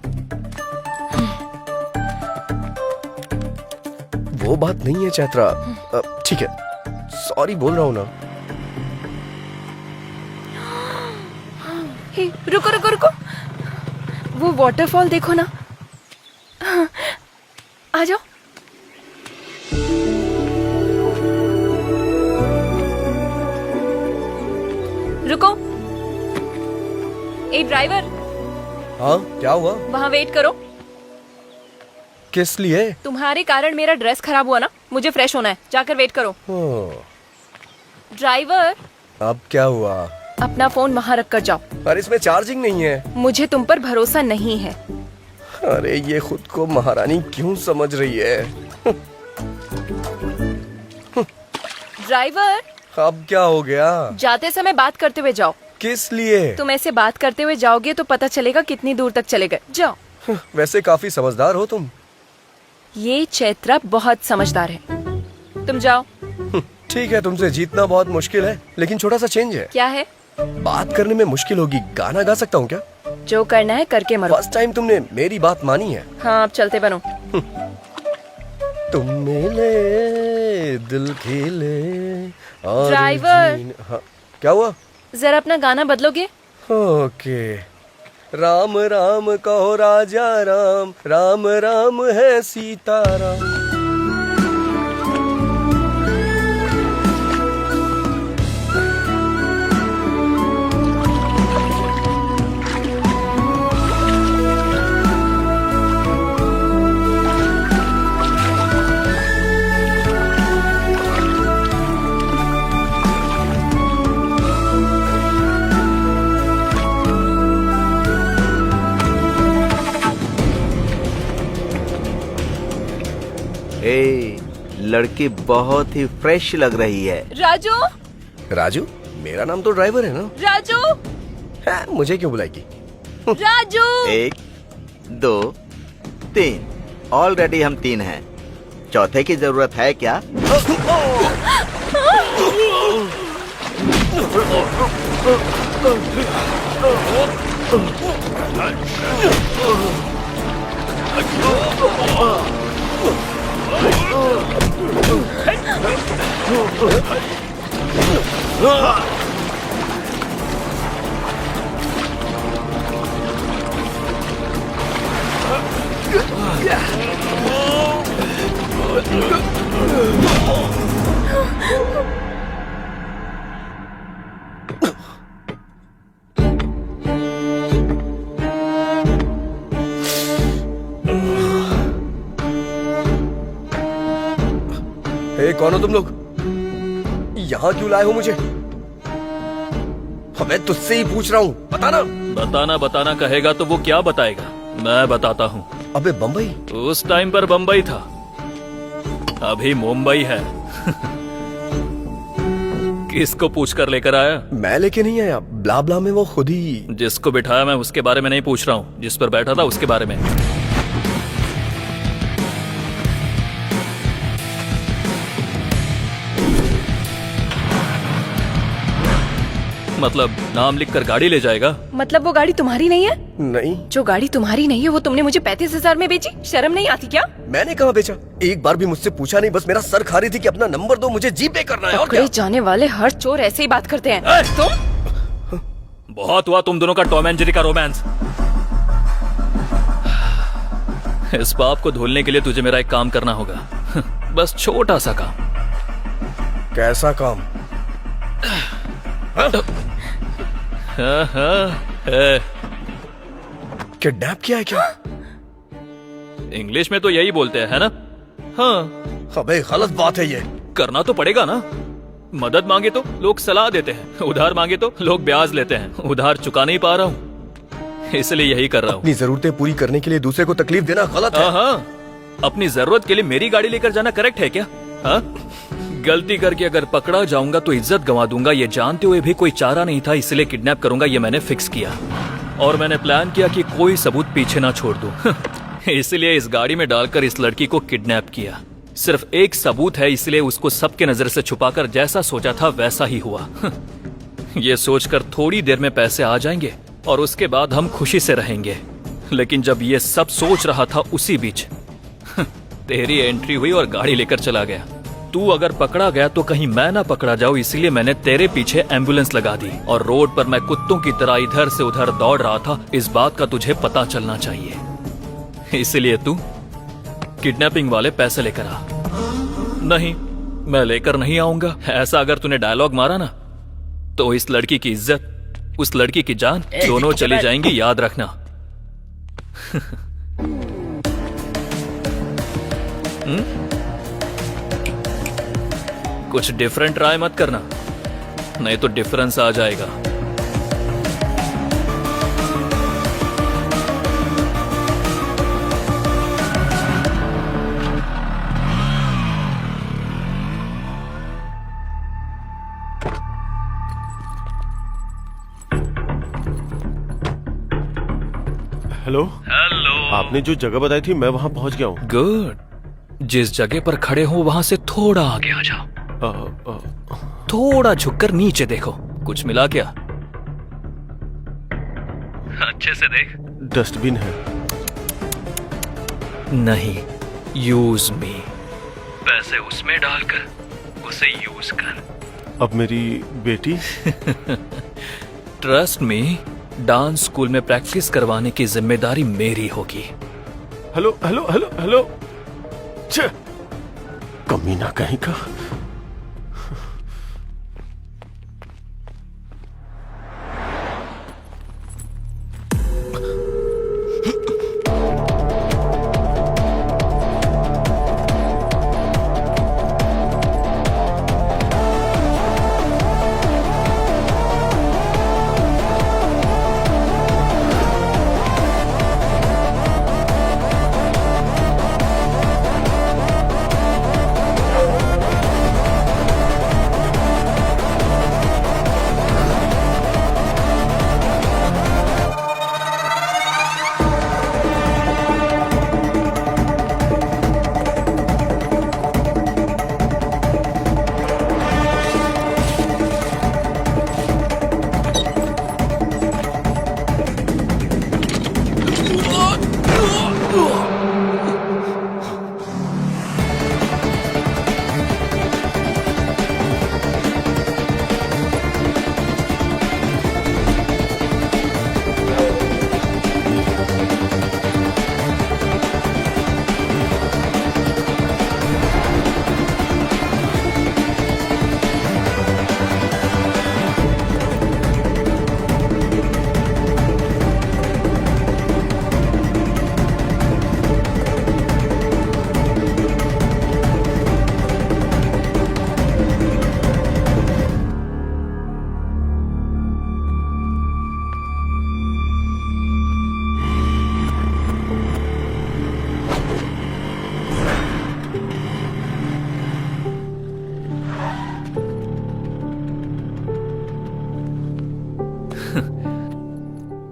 वो बात नहीं है चैत्रा। ठीक है, सॉरी बोल रहा हूँ ना। हे, रुको रुको रुको, वो वाटरफॉल देखो ना। आ जाओ। रुको। ए ड्राइवर, हाँ क्या हुआ? वहाँ वेट करो। किस लिए? तुम्हारे कारण मेरा ड्रेस खराब हुआ ना, मुझे फ्रेश होना है, जाकर वेट करो। ड्राइवर, अब क्या हुआ? अपना फोन वहाँ रख कर जाओ। पर इसमें चार्जिंग नहीं है। मुझे तुम पर भरोसा नहीं है। अरे ये खुद को महारानी क्यों समझ रही है? ड्राइवर, अब क्या हो गया? जाते समय बात करते हुए जाओ। किस लिए? तुम ऐसे बात करते हुए जाओगे तो पता चलेगा कितनी दूर तक चले गए। जाओ। वैसे काफी समझदार हो तुम। ये चैत्रा बहुत समझदार है। तुम जाओ। ठीक है, तुमसे जीतना बहुत मुश्किल है, लेकिन छोटा सा चेंज है। क्या है? बात करने में मुश्किल होगी, गाना गा सकता हूँ क्या? जो करना है करके मरो। फर्स्ट टाइम तुमने मेरी बात मानी है। हाँ, अब चलते बनो। तुम मिले दिल खिले और ड्राइवर। हाँ, क्या हुआ? जरा अपना गाना बदलोगे? ओके। राम राम कहो राजा राम, राम राम है सीताराम। लड़की बहुत ही फ्रेश लग रही है। राजू। राजू? मेरा नाम तो ड्राइवर है ना। राजू। है, मुझे क्यों बुलाएगी? राजू। 1 2 3, ऑलरेडी हम 3 हैं। चौथे की जरूरत है क्या? हे, कौन हो तुम लोग? यहाँ क्यों लाए हो मुझे? मैं तुझसे ही पूछ रहा हूँ, बताना। बताना कहेगा तो वो क्या बताएगा? मैं बताता हूँ। अबे बम्बई? उस टाइम पर बम्बई था, अभी मुंबई है। किसको पूछ कर लेकर आया? मैं लेके नहीं आया, ब्ला ब्ला में वो खुद ही। जिसको बिठाया मैं उसके बारे में नहीं पूछ रहा हूँ, जिस पर बैठा था उसके बारे में। मतलब नाम लिखकर गाड़ी ले जाएगा? मतलब वो गाड़ी तुम्हारी नहीं है? नहीं। जो गाड़ी तुम्हारी नहीं है वो तुमने मुझे 35,000 में बेची? शर्म नहीं आती क्या? मैंने कहाँ बेचा? एक बार भी मुझसे पूछा नहीं, बस मेरा सर खा रही थी कि अपना नंबर दो, मुझे जीपे करना है। और क्या? जाने वाले हर चोर ऐसे ही बात करते हैं। तुम? बहुत हुआ तुम दोनों का टॉम एंड जेरी का रोमांस। इस पाप को धुलने के लिए तुझे मेरा एक काम करना होगा। बस छोटा सा काम। कैसा काम? किडनैप किया है क्या? इंग्लिश में तो यही बोलते हैं, है ना? हाँ, अबे गलत बात है ये। करना तो पड़ेगा ना। मदद मांगे तो लोग सलाह देते हैं, उधार मांगे तो लोग ब्याज लेते हैं। उधार चुका नहीं पा रहा हूँ, इसलिए यही कर रहा हूँ। अपनी जरूरतें पूरी करने के लिए दूसरे को तकलीफ देना गलत है। हाँ, अपनी जरूरत के लिए मेरी गाड़ी लेकर जाना करेक्ट है क्या? हाँ, गलती करके अगर पकड़ा जाऊंगा तो इज्जत गंवा दूंगा, ये जानते हुए भी कोई चारा नहीं था, इसलिए किडनैप करूंगा ये मैंने फिक्स किया। और मैंने प्लान किया कि कोई सबूत पीछे ना छोड़ दूं। इसलिए इस गाड़ी में डालकर इस लड़की को किडनैप किया। सिर्फ एक सबूत है, इसलिए उसको सबके नजर से छुपाकर जैसा सोचा था वैसा ही हुआ। ये सोचकर थोड़ी देर में पैसे आ जाएंगे और उसके बाद हम खुशी से रहेंगे। लेकिन जब ये सब सोच रहा था उसी बीच तेरी एंट्री हुई और गाड़ी लेकर चला गया। तू अगर पकड़ा गया तो कहीं मैं ना पकड़ा जाऊं, इसलिए मैंने तेरे पीछे एम्बुलेंस लगा दी। और रोड पर मैं कुत्तों की तरह इधर से उधर दौड़ रहा था। इस बात का तुझे पता चलना चाहिए, इसलिए तू किडनैपिंग वाले पैसे लेकर आ। नहीं, मैं लेकर नहीं आऊंगा। ऐसा अगर तूने डायलॉग मारा ना तो इस लड़की की इज्जत, उस लड़की की जान दोनों चली जाएंगी, याद रखना। कुछ डिफरेंट ट्राई मत करना, नहीं तो डिफरेंस आ जाएगा। हेलो हेलो, आपने जो जगह बताई थी मैं वहां पहुंच गया हूँ। गुड। जिस जगह पर खड़े हो वहां से थोड़ा आगे आ जाओ। थोड़ा झुककर नीचे देखो, कुछ मिला क्या? अच्छे से देख। डस्टबिन है। नहीं, यूज मी। पैसे उसमें डालकर उसे यूज कर। अब मेरी बेटी? ट्रस्ट मी, डांस स्कूल में प्रैक्टिस करवाने की जिम्मेदारी मेरी होगी। हेलो हेलो हेलो हेलो, कमीना कहीं का।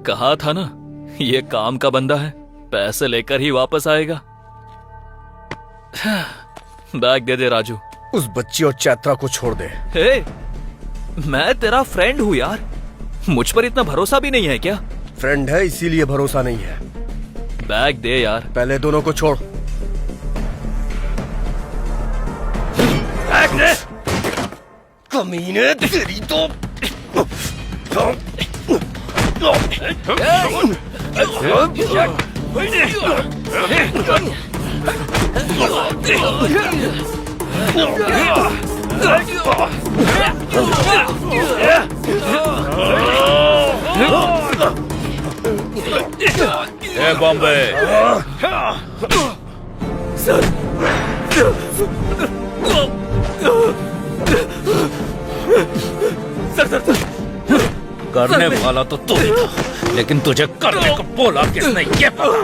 कहा था ना, ये काम का बंदा है, पैसे लेकर ही वापस आएगा। बैग दे दे राजू। उस बच्ची और चैत्रा को छोड़ दे। हे, मैं तेरा फ्रेंड हूँ यार, मुझ पर इतना भरोसा भी नहीं है क्या? फ्रेंड है इसीलिए भरोसा नहीं है। बैग दे यार। पहले दोनों को छोड़। बैग दे। कमीने तेरी तो। ए बॉम्बे, करने वाला तो तू ही था, लेकिन तुझे करने को बोला किसने ये पता।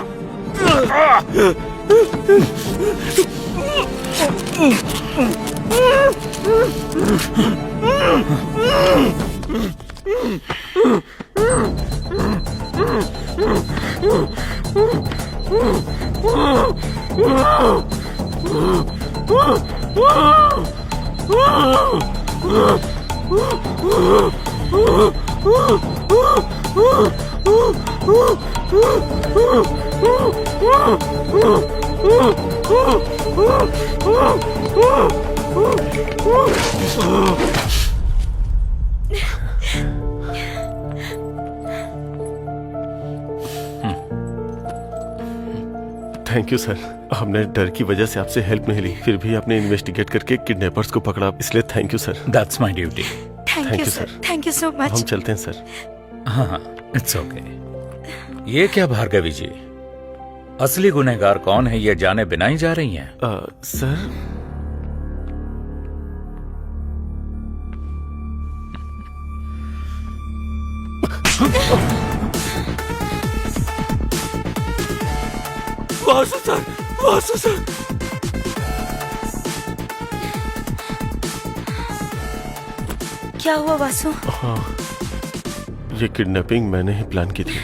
थैंक यू सर, हमने डर की वजह से आपसे हेल्प नहीं ली, फिर भी आपने इन्वेस्टिगेट करके किडनैपर्स को पकड़ा, इसलिए thank you sir. That's my duty. Thank you sir, thank you so हम मच। चलते हैं सर। हाँ, इट्स ओके। ये क्या भार्गवी जी, असली गुनहगार कौन है ये जाने बिना ही जा रही हैं? Sir Vasu sir, Vasu sir. क्या हुआ वासु? हाँ, ये किडनैपिंग मैंने ही प्लान की थी,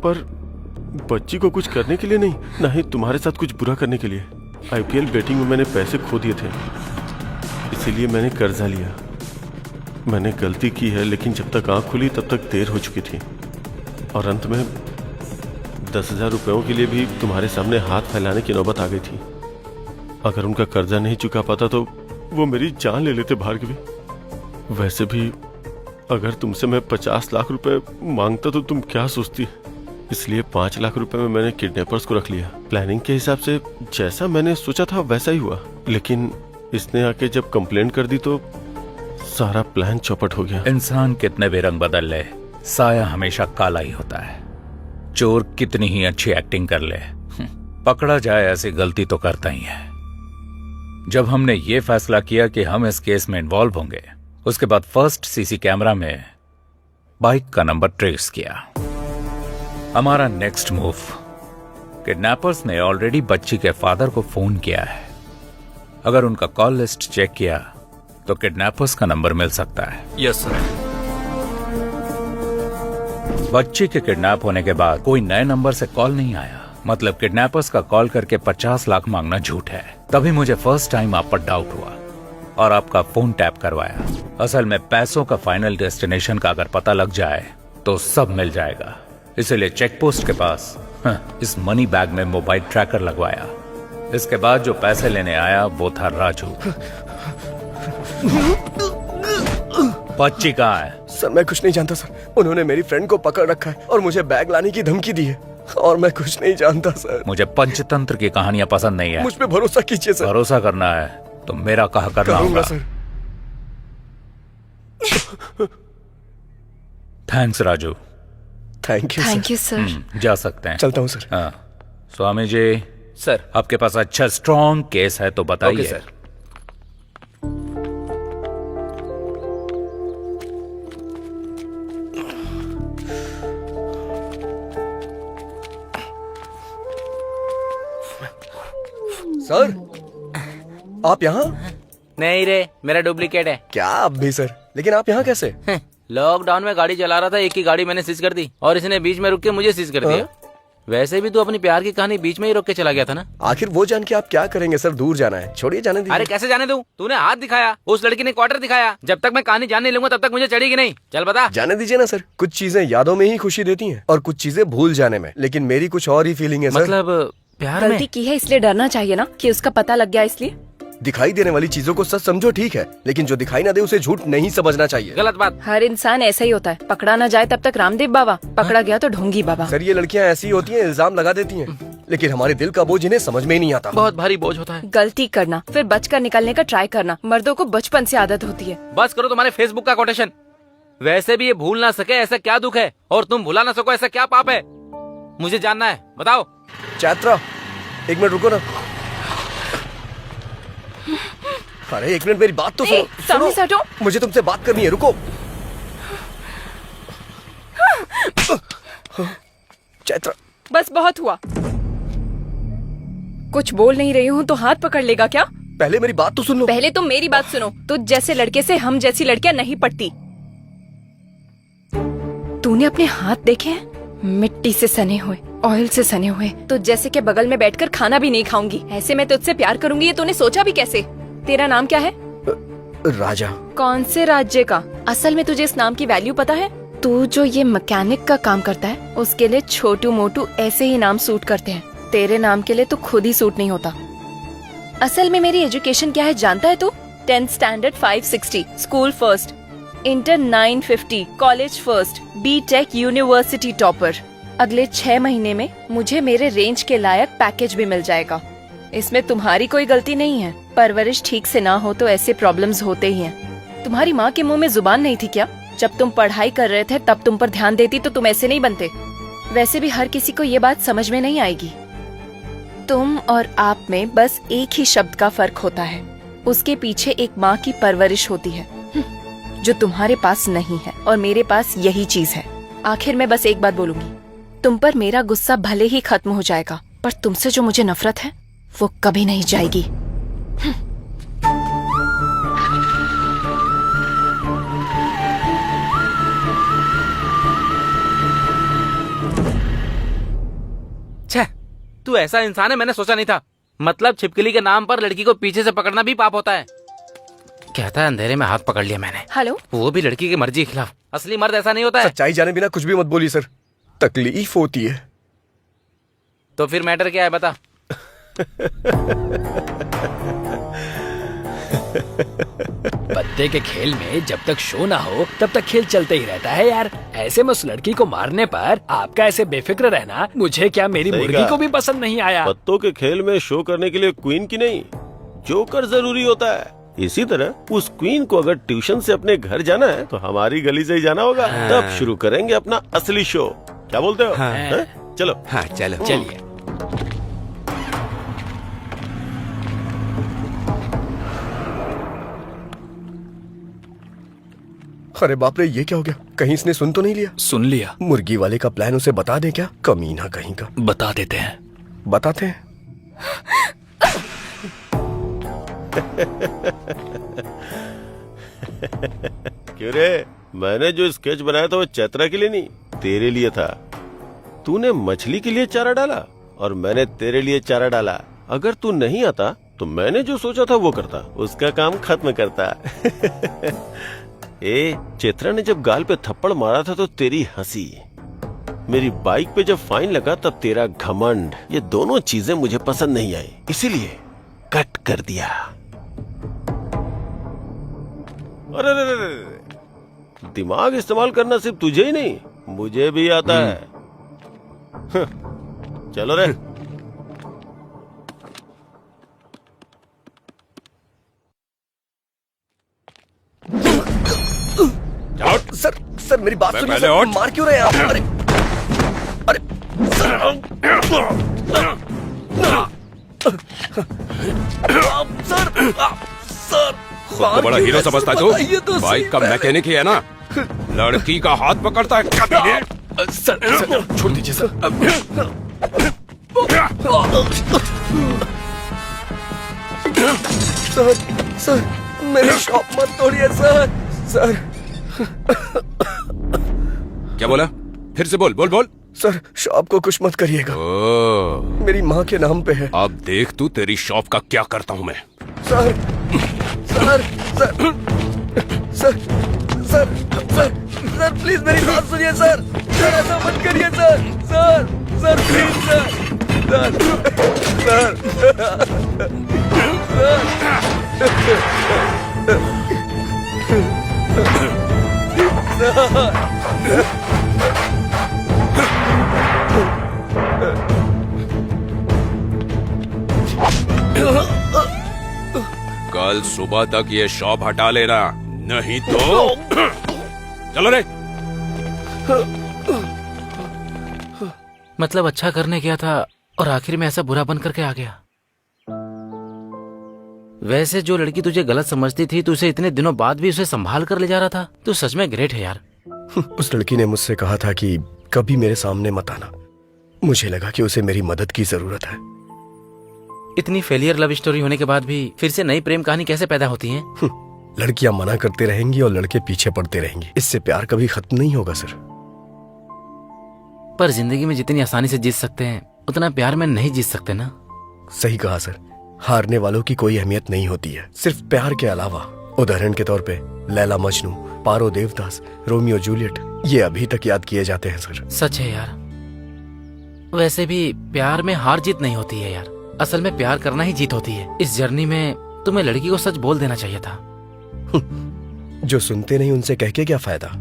पर बच्ची को कुछ करने के लिए नहीं, ना ही तुम्हारे साथ कुछ बुरा करने के लिए। आईपीएल बेटिंग में मैंने पैसे खो दिए थे, इसीलिए मैंने कर्जा लिया। मैंने गलती की है, लेकिन जब तक आंख खुली तब तक देर हो चुकी थी, और अंत में 10,000 रुपयों के लिए भी तुम्हारे सामने हाथ फैलाने की नौबत आ गई थी। अगर उनका कर्जा नहीं चुका पाता तो वो मेरी जान ले लेते भार्गवी। वैसे भी अगर तुमसे मैं 50 लाख रुपए मांगता तो तुम क्या सोचती? इसलिए 5 लाख रुपए में मैंने किडनैपर्स को रख लिया। प्लानिंग के हिसाब से जैसा मैंने सोचा था वैसा ही हुआ, लेकिन इसने आके जब कंप्लेंट कर दी तो सारा प्लान चौपट हो गया। इंसान कितने भी रंग बदल ले, साया हमेशा काला ही होता है। चोर कितनी ही अच्छी एक्टिंग कर ले, पकड़ा जाए ऐसी गलती तो करता ही है। जब हमने ये फैसला किया कि हम इस केस में इन्वॉल्व होंगे, उसके बाद फर्स्ट सीसी कैमरा में बाइक का नंबर ट्रेस किया। हमारा नेक्स्ट मूव, किडनैपर्स ने ऑलरेडी बच्ची के फादर को फोन किया है। अगर उनका कॉल लिस्ट चेक किया तो किडनैपर्स का नंबर मिल सकता है। Yes sir. बच्ची के किडनैप होने के बाद कोई नए नंबर से कॉल नहीं आया, मतलब किडनैपर्स का कॉल करके 50 लाख मांगना झूठ है। तभी मुझे फर्स्ट टाइम आप पर डाउट हुआ और आपका फोन टैप करवाया। असल में पैसों का फाइनल डेस्टिनेशन का अगर पता लग जाए तो सब मिल जाएगा, इसलिए चेक पोस्ट के पास इस मनी बैग में मोबाइल ट्रैकर लगवाया। इसके बाद जो पैसे लेने आया वो था राजू। बच्ची कहाँ है? सर मैं कुछ नहीं जानता सर, उन्होंने मेरी फ्रेंड को पकड़ रखा है और मुझे बैग लाने की धमकी दी है, और मैं कुछ नहीं जानता सर। मुझे पंचतंत्र की कहानियां पसंद नहीं है। मुझ पे भरोसा कीजिए सर। भरोसा करना है तो मेरा कहा करना होगा sir. Thanks Raju. Thank you sir. जा सकते हैं। चलता हूँ सर। हाँ, स्वामी जी सर, आपके पास अच्छा स्ट्रॉन्ग केस है तो बताइए। Okay sir. सर आप यहाँ? नहीं रे, मेरा डुप्लीकेट है। क्या आप भी सर? लेकिन आप यहाँ कैसे? लॉकडाउन में गाड़ी चला रहा था, एक ही गाड़ी मैंने सीज कर दी और इसने बीच में रुक के मुझे सीज कर दिया। वैसे भी तू अपनी प्यार की कहानी बीच में ही रोक के चला गया था ना। आखिर वो जान के आप क्या करेंगे सर? दूर जाना है, छोड़िए जाने दीजिए। अरे कैसे जाने दूं? तूने हाथ दिखाया, उस लड़की ने क्वार्टर दिखाया। जब तक मैं कहानी जानने लूंगा तब तक मुझे चढ़ेगी नहीं। चल बता। जाने दीजिए ना सर, कुछ चीजें यादों में ही खुशी देती हैं और कुछ चीजें भूल जाने में, लेकिन मेरी कुछ और ही फीलिंग है सर। मतलब प्यार में गलती की है इसलिए डरना चाहिए ना कि उसका पता लग गया इसलिए। दिखाई देने वाली चीजों को सच समझो ठीक है, लेकिन जो दिखाई ना दे उसे झूठ नहीं समझना चाहिए। गलत बात। हर इंसान ऐसा ही होता है, पकड़ा ना जाए तब तक रामदेव बाबा, पकड़ा गया तो ढोंगी बाबा। सर ये लड़कियां ऐसी होती हैं, इल्जाम लगा देती हैं, लेकिन हमारे दिल का बोझ इन्हें समझ में ही नहीं आता। बहुत भारी बोझ होता है। गलती करना फिर बचकर निकलने का ट्राई करना, मर्दों को बचपन से आदत होती है। बस करो तुम्हारे फेसबुक का कोटेशन। वैसे भी ये भूल ना सके ऐसा क्या दुख है, और तुम भुला ना सको ऐसा क्या पाप है? मुझे जानना है, बताओ। चैत्रा, एक मिनट रुको ना। अरे एक मिनट, मेरी बात तो सुनो। सामने से हटो। मुझे तुमसे बात करनी है, रुको। चैत्रा, बस बहुत हुआ। कुछ बोल नहीं रही हूँ तो हाथ पकड़ लेगा क्या? पहले मेरी बात तो सुन लो। पहले तुम मेरी बात सुनो। तुझ जैसे लड़के से हम जैसी लड़कियां नहीं पड़ती। तूने अपने हाथ देखे हैं? मिट्टी से सने हुए, ऑयल से सने हुए। तुझ जैसे के बगल में बैठकर खाना भी नहीं खाऊंगी। ऐसे मैं तुझसे प्यार करूंगी, ये तूने सोचा भी कैसे? तेरा नाम क्या है? राजा। कौन से राज्य का? असल में तुझे इस नाम की वैल्यू पता है? तू जो ये मैकेनिक का काम करता है, उसके लिए छोटू मोटू ऐसे ही नाम सूट करते हैं। तेरे नाम के लिए तो खुद ही सूट नहीं होता। असल में मेरी एजुकेशन क्या है जानता है तू? 10th standard 560, school first, inter 950, college first, B Tech university topper. अगले 6 महीने में मुझे मेरे रेंज के लायक पैकेज भी मिल जाएगा। इसमें तुम्हारी कोई गलती नहीं है। परवरिश ठीक से ना हो तो ऐसे प्रॉब्लम्स होते ही हैं। तुम्हारी माँ के मुंह में जुबान नहीं थी क्या? जब तुम पढ़ाई कर रहे थे तब तुम पर ध्यान देती तो तुम ऐसे नहीं बनते। वैसे भी हर किसी को ये बात समझ में नहीं आएगी। तुम और आप में बस एक ही शब्द का फर्क होता है। उसके पीछे एक माँ की परवरिश होती है, जो तुम्हारे पास नहीं है, और मेरे पास यही चीज है। आखिर में बस एक बात बोलूंगी, तुम पर मेरा गुस्सा भले ही खत्म हो जाएगा, पर तुमसे जो मुझे नफरत है वो कभी नहीं जाएगी। छह, तू ऐसा इंसान है मैंने सोचा नहीं था। मतलब छिपकली के नाम पर लड़की को पीछे से पकड़ना भी पाप होता है। कहता है अंधेरे में हाथ पकड़ लिया मैंने। हेलो, वो भी लड़की की मर्जी के खिलाफ। असली मर्द ऐसा नहीं होता है। सच्चाई जाने बिना कुछ भी मत बोलिए सर, तकलीफ होती है। तो फिर मैटर क्या है बता। पत्ते के खेल में जब तक शो ना हो तब तक खेल चलते ही रहता है यार। ऐसे में उस लड़की को मारने पर आपका ऐसे बेफिक्र रहना मुझे क्या मेरी मुर्गी को भी पसंद नहीं आया। पत्तों के खेल में शो करने के लिए क्वीन की नहीं, जोकर जरूरी होता है। इसी तरह उस क्वीन को अगर ट्यूशन से अपने घर जाना है तो हमारी गली से ही जाना होगा। तब शुरू करेंगे अपना असली शो। क्या बोलते हो? चलो। हाँ चलो, चलिए। अरे बाप रे, ये क्या हो गया? कहीं इसने सुन तो नहीं लिया? सुन लिया। मुर्गी वाले का प्लान उसे बता दे क्या? कमीना कहीं का। बता देते हैं। बताते हैं। क्यों रे, मैंने जो स्केच बनाया था वो चैत्रा के लिए नहीं, तेरे लिए था। तूने मछली के लिए चारा डाला और मैंने तेरे लिए चारा डाला। अगर तू नहीं आता तो मैंने जो सोचा था वो करता, उसका काम खत्म करता। ए, चैत्रा ने जब गाल पे थप्पड़ मारा था तो तेरी हंसी, मेरी बाइक पे जब फाइन लगा तब तेरा घमंड, ये दोनों चीजें मुझे पसंद नहीं आई, इसीलिए कट कर दिया। अरे रे रे रे, दिमाग इस्तेमाल करना सिर्फ तुझे ही नहीं मुझे भी आता है। चलो रे। सर सर मेरी बात सुनिए सर, मार क्यों रहे हैं आप? अरे अरे सर सर खुद को बड़ा हीरो समझता है तू? बाइक का मैकेनिक ही है ना, लड़की का हाथ पकड़ता है कभी? सर छोड़ दीजिए सर। सर सर मेरी शॉप मत तोड़िए सर। सर क्या बोला? फिर से बोल बोल बोल। सर शॉप को कुछ मत करिएगा, मेरी माँ के नाम पे है। अब देख तू तेरी शॉप का क्या करता हूँ मैं। Sir sir sir sir sir sir sir please मेरी बात सुनिए सर। सर ऐसा मत करिए sir. Sir sir please sir. Sir कल सुबह तक ये शॉप हटा लेना, नहीं तो चलो रे। मतलब अच्छा करने गया था और आखिर में ऐसा बुरा बन करके आ गया। वैसे जो लड़की तुझे गलत समझती थी, तू उसे इतने दिनों बाद भी उसे संभाल कर ले जा रहा था। तू सच में ग्रेट है यार। उस लड़की ने मुझसे कहा था कि कभी मेरे सामने मत आना। मुझे लगा कि उसे मेरी मदद की जरूरत है। इतनी फेलियर लव स्टोरी होने के बाद भी फिर से नई प्रेम कहानी कैसे पैदा होती है? लड़कियां मना करते रहेंगी और लड़के पीछे पड़ते रहेंगे। इससे प्यार कभी खत्म नहीं होगा सर। पर जिंदगी में जितनी आसानी से जीत सकते हैं उतना प्यार में नहीं जीत सकते ना। सही कहा सर। हारने वालों की कोई अहमियत नहीं होती है, सिर्फ प्यार के अलावा। उदाहरण के तौर पे लैला मजनू, पारो देवदास, रोमियो जूलियट, ये अभी तक याद किए जाते हैं सर। सच है यार। वैसे भी प्यार में हार जीत नहीं होती है यार, असल में प्यार करना ही जीत होती है। इस जर्नी में तुम्हें लड़की को सच बोल देना चाहिए था। जो सुनते नहीं उनसे कह के क्या फायदा।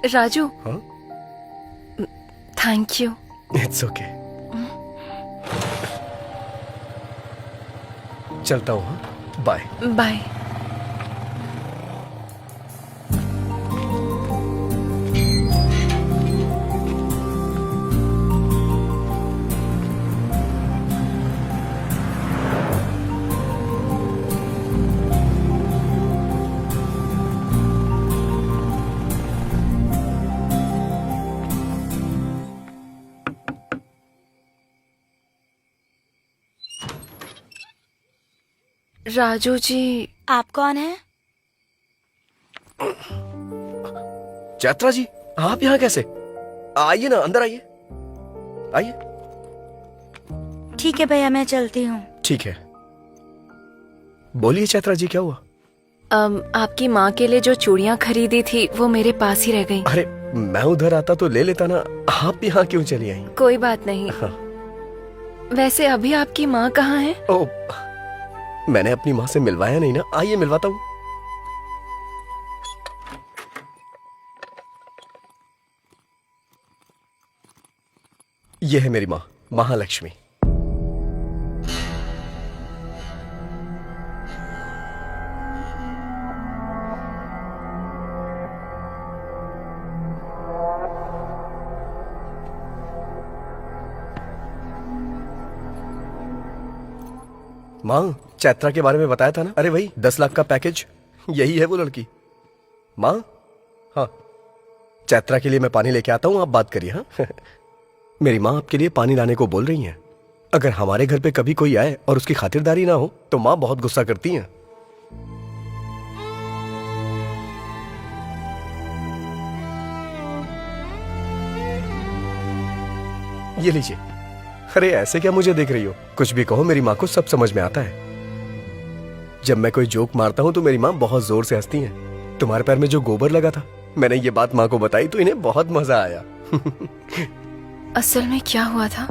राजू, हाँ? Thank you. It's okay. चलता हूँ। हाँ? Bye bye. राजू जी, आप कौन हैं? चैत्रा जी, आप यहाँ कैसे? आइए ना, अंदर आइए। आइए। ठीक है भैया, मैं चलती हूँ। ठीक है। बोलिए चैत्रा जी, क्या हुआ? आपकी माँ के लिए जो चूड़ियाँ खरीदी थी वो मेरे पास ही रह गई। अरे मैं उधर आता तो ले लेता ना, आप यहाँ क्यों चली आई? कोई बात नहीं। हाँ। वैसे अभी आपकी माँ कहाँ है? ओ, मैंने अपनी माँ से मिलवाया नहीं ना। आइए मिलवाता हूँ। ये है मेरी माँ, महालक्ष्मी। माँ, चैत्रा के बारे में बताया था ना? अरे वही 10 लाख का पैकेज, यही है वो लड़की। माँ, हाँ, चैत्रा के लिए मैं पानी लेके आता हूँ, आप बात करिए। हाँ मेरी माँ आपके लिए पानी लाने को बोल रही हैं। अगर हमारे घर पे कभी कोई आए और उसकी खातिरदारी ना हो तो माँ बहुत गुस्सा करती हैं। ये लीजिए। अरे ऐसे क्या मुझे देख रही हो? कुछ भी कहो, मेरी माँ को सब समझ में आता है। जब मैं कोई जोक मारता हूँ तो मेरी माँ बहुत जोर से हंसती हैं। तुम्हारे पैर में जो गोबर लगा था, मैंने ये बात माँ को बताई तो इन्हें बहुत मजा आया। असल में क्या हुआ था?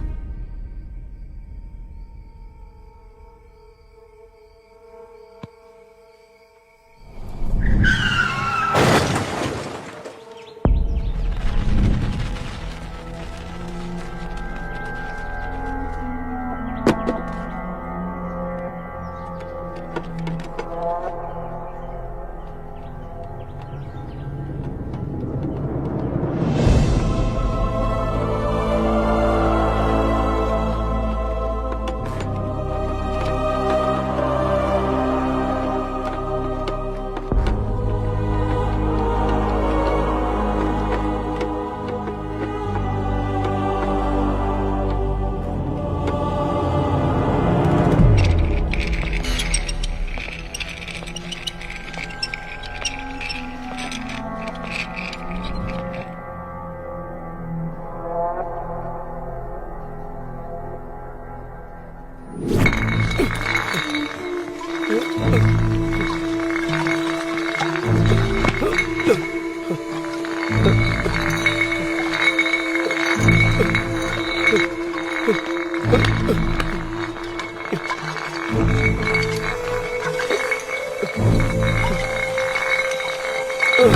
I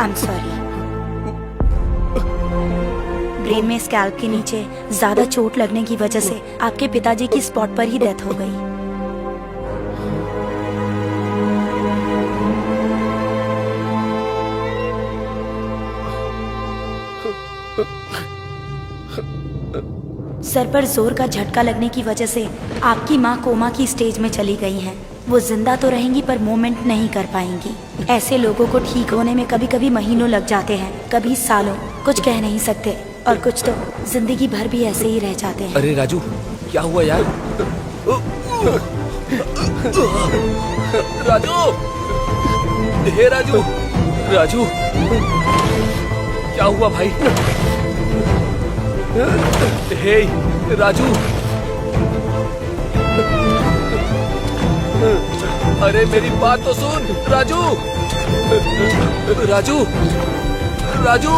am sorry. ब्रेन में स्कैल्प के नीचे ज्यादा चोट लगने की वजह से आपके पिताजी की स्पॉट पर ही डेथ हो गई। सर पर जोर का झटका लगने की वजह से आपकी माँ कोमा की स्टेज में चली गई हैं। वो जिंदा तो रहेंगी पर मूवमेंट नहीं कर पाएंगी। ऐसे लोगों को ठीक होने में कभी कभी महीनों लग जाते हैं, कभी सालों। कुछ कह नहीं सकते और कुछ तो जिंदगी भर भी ऐसे ही रह जाते हैं। अरे राजू, क्या हुआ यार? राजू, हे राजू, राजू, क्या हुआ भाई? हे राजू, अरे मेरी बात तो सुन राजू, राजू, राजू,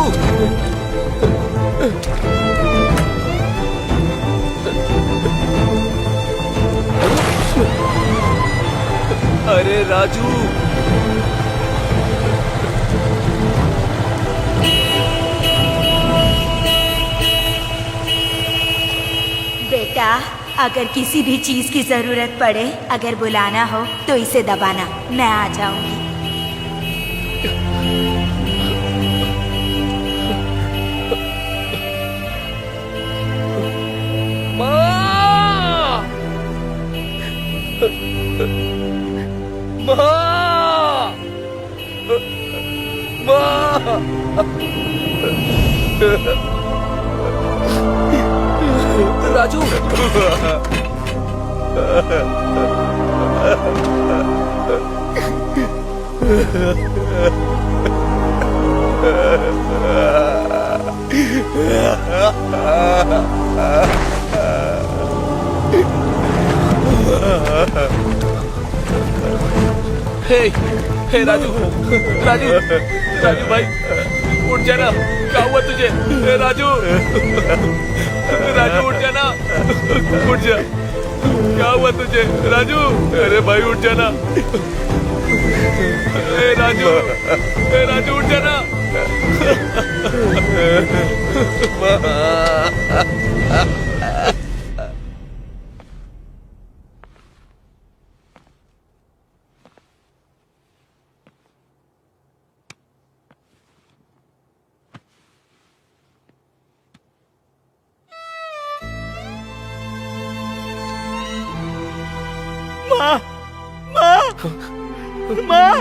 अरे राजू, बेटा, अगर किसी भी चीज की जरूरत पड़े, अगर बुलाना हो तो इसे दबाना, मैं आ जाऊंगी। माँ! माँ! राजू, हे राजू, राजू, राजू भाई, उठ जाना। क्या हुआ तुझे? हे राजू, राजू उठ जाना, उठ जा। क्या हुआ तुझे राजू? अरे भाई उठ जाना। हे राजू उठ जाना। माँ, माँ, माँ।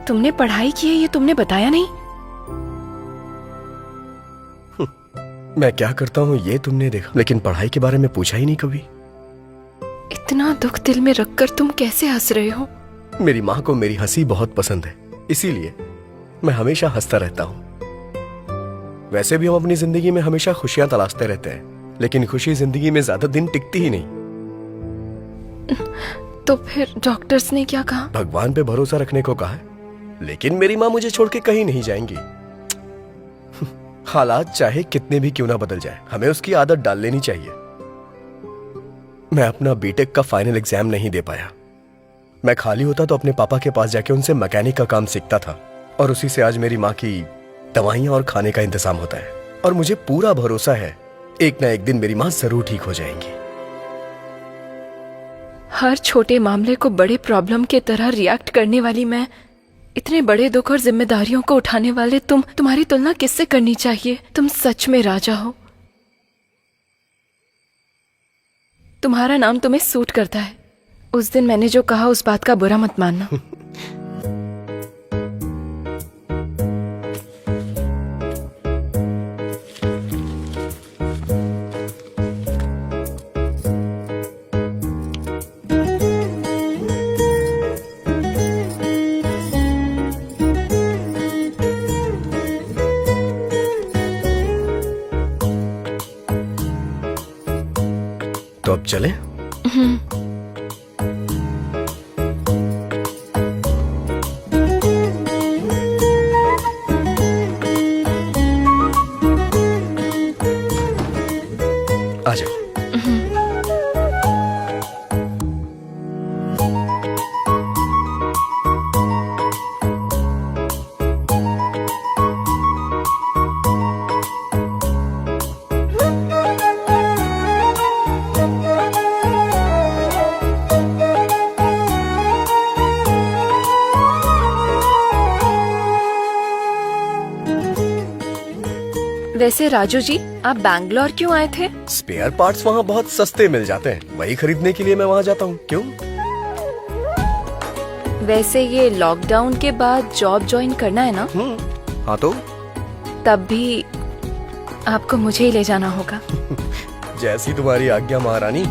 तुमने पढ़ाई की है ये तुमने बताया नहीं। मैं क्या करता हूँ ये तुमने देखा, लेकिन पढ़ाई के बारे में पूछा ही नहीं कभी। इतना दुख दिल में रखकर तुम कैसे हंस रहे हो? मेरी माँ को मेरी हंसी बहुत पसंद है, इसीलिए मैं हमेशा हंसता रहता हूँ। वैसे भी हम अपनी जिंदगी में हमेशा खुशियां तलाशते रहते हैं, लेकिन खुशी जिंदगी में ज्यादा दिन टिकती ही नहीं। तो फिर डॉक्टर्स ने क्या कहा? भगवान पे भरोसा रखने को कहा है, लेकिन मेरी माँ मुझे छोड़ के कहीं नहीं जाएंगी। हालात चाहे कितने भी क्यों ना बदल जाए, हमें उसकी आदत डाल लेनी चाहिए। मैं अपना बीटेक का फाइनल एग्जाम नहीं दे पाया। मैं खाली होता तो अपने पापा के पास जाके उनसे मैकेनिक का काम सीखता था, और उसी से आज मेरी माँ की दवाइयां और खाने का इंतजाम होता है। और मुझे पूरा भरोसा है एक ना एक दिन मेरी माँ जरूर ठीक हो जाएंगी। हर छोटे मामले को बड़े प्रॉब्लम के तरह रिएक्ट करने वाली मैं, इतने बड़े दुख और जिम्मेदारियों को उठाने वाले तुम्हारी तुलना किससे करनी चाहिए? तुम सच में राजा हो। तुम्हारा नाम तुम्हें सूट करता है। उस दिन मैंने जो कहा उस बात का बुरा मत मानना। तो अब चलें? आ जाओ। वैसे राजू जी, आप बैंगलोर क्यों आए थे? स्पेयर पार्ट्स वहाँ बहुत सस्ते मिल जाते हैं, वही खरीदने के लिए मैं वहाँ जाता हूँ। क्यों? वैसे ये लॉकडाउन के बाद जॉब ज्वाइन करना है ना? हाँ तो तब भी आपको मुझे ही ले जाना होगा। जैसी तुम्हारी आज्ञा महारानी।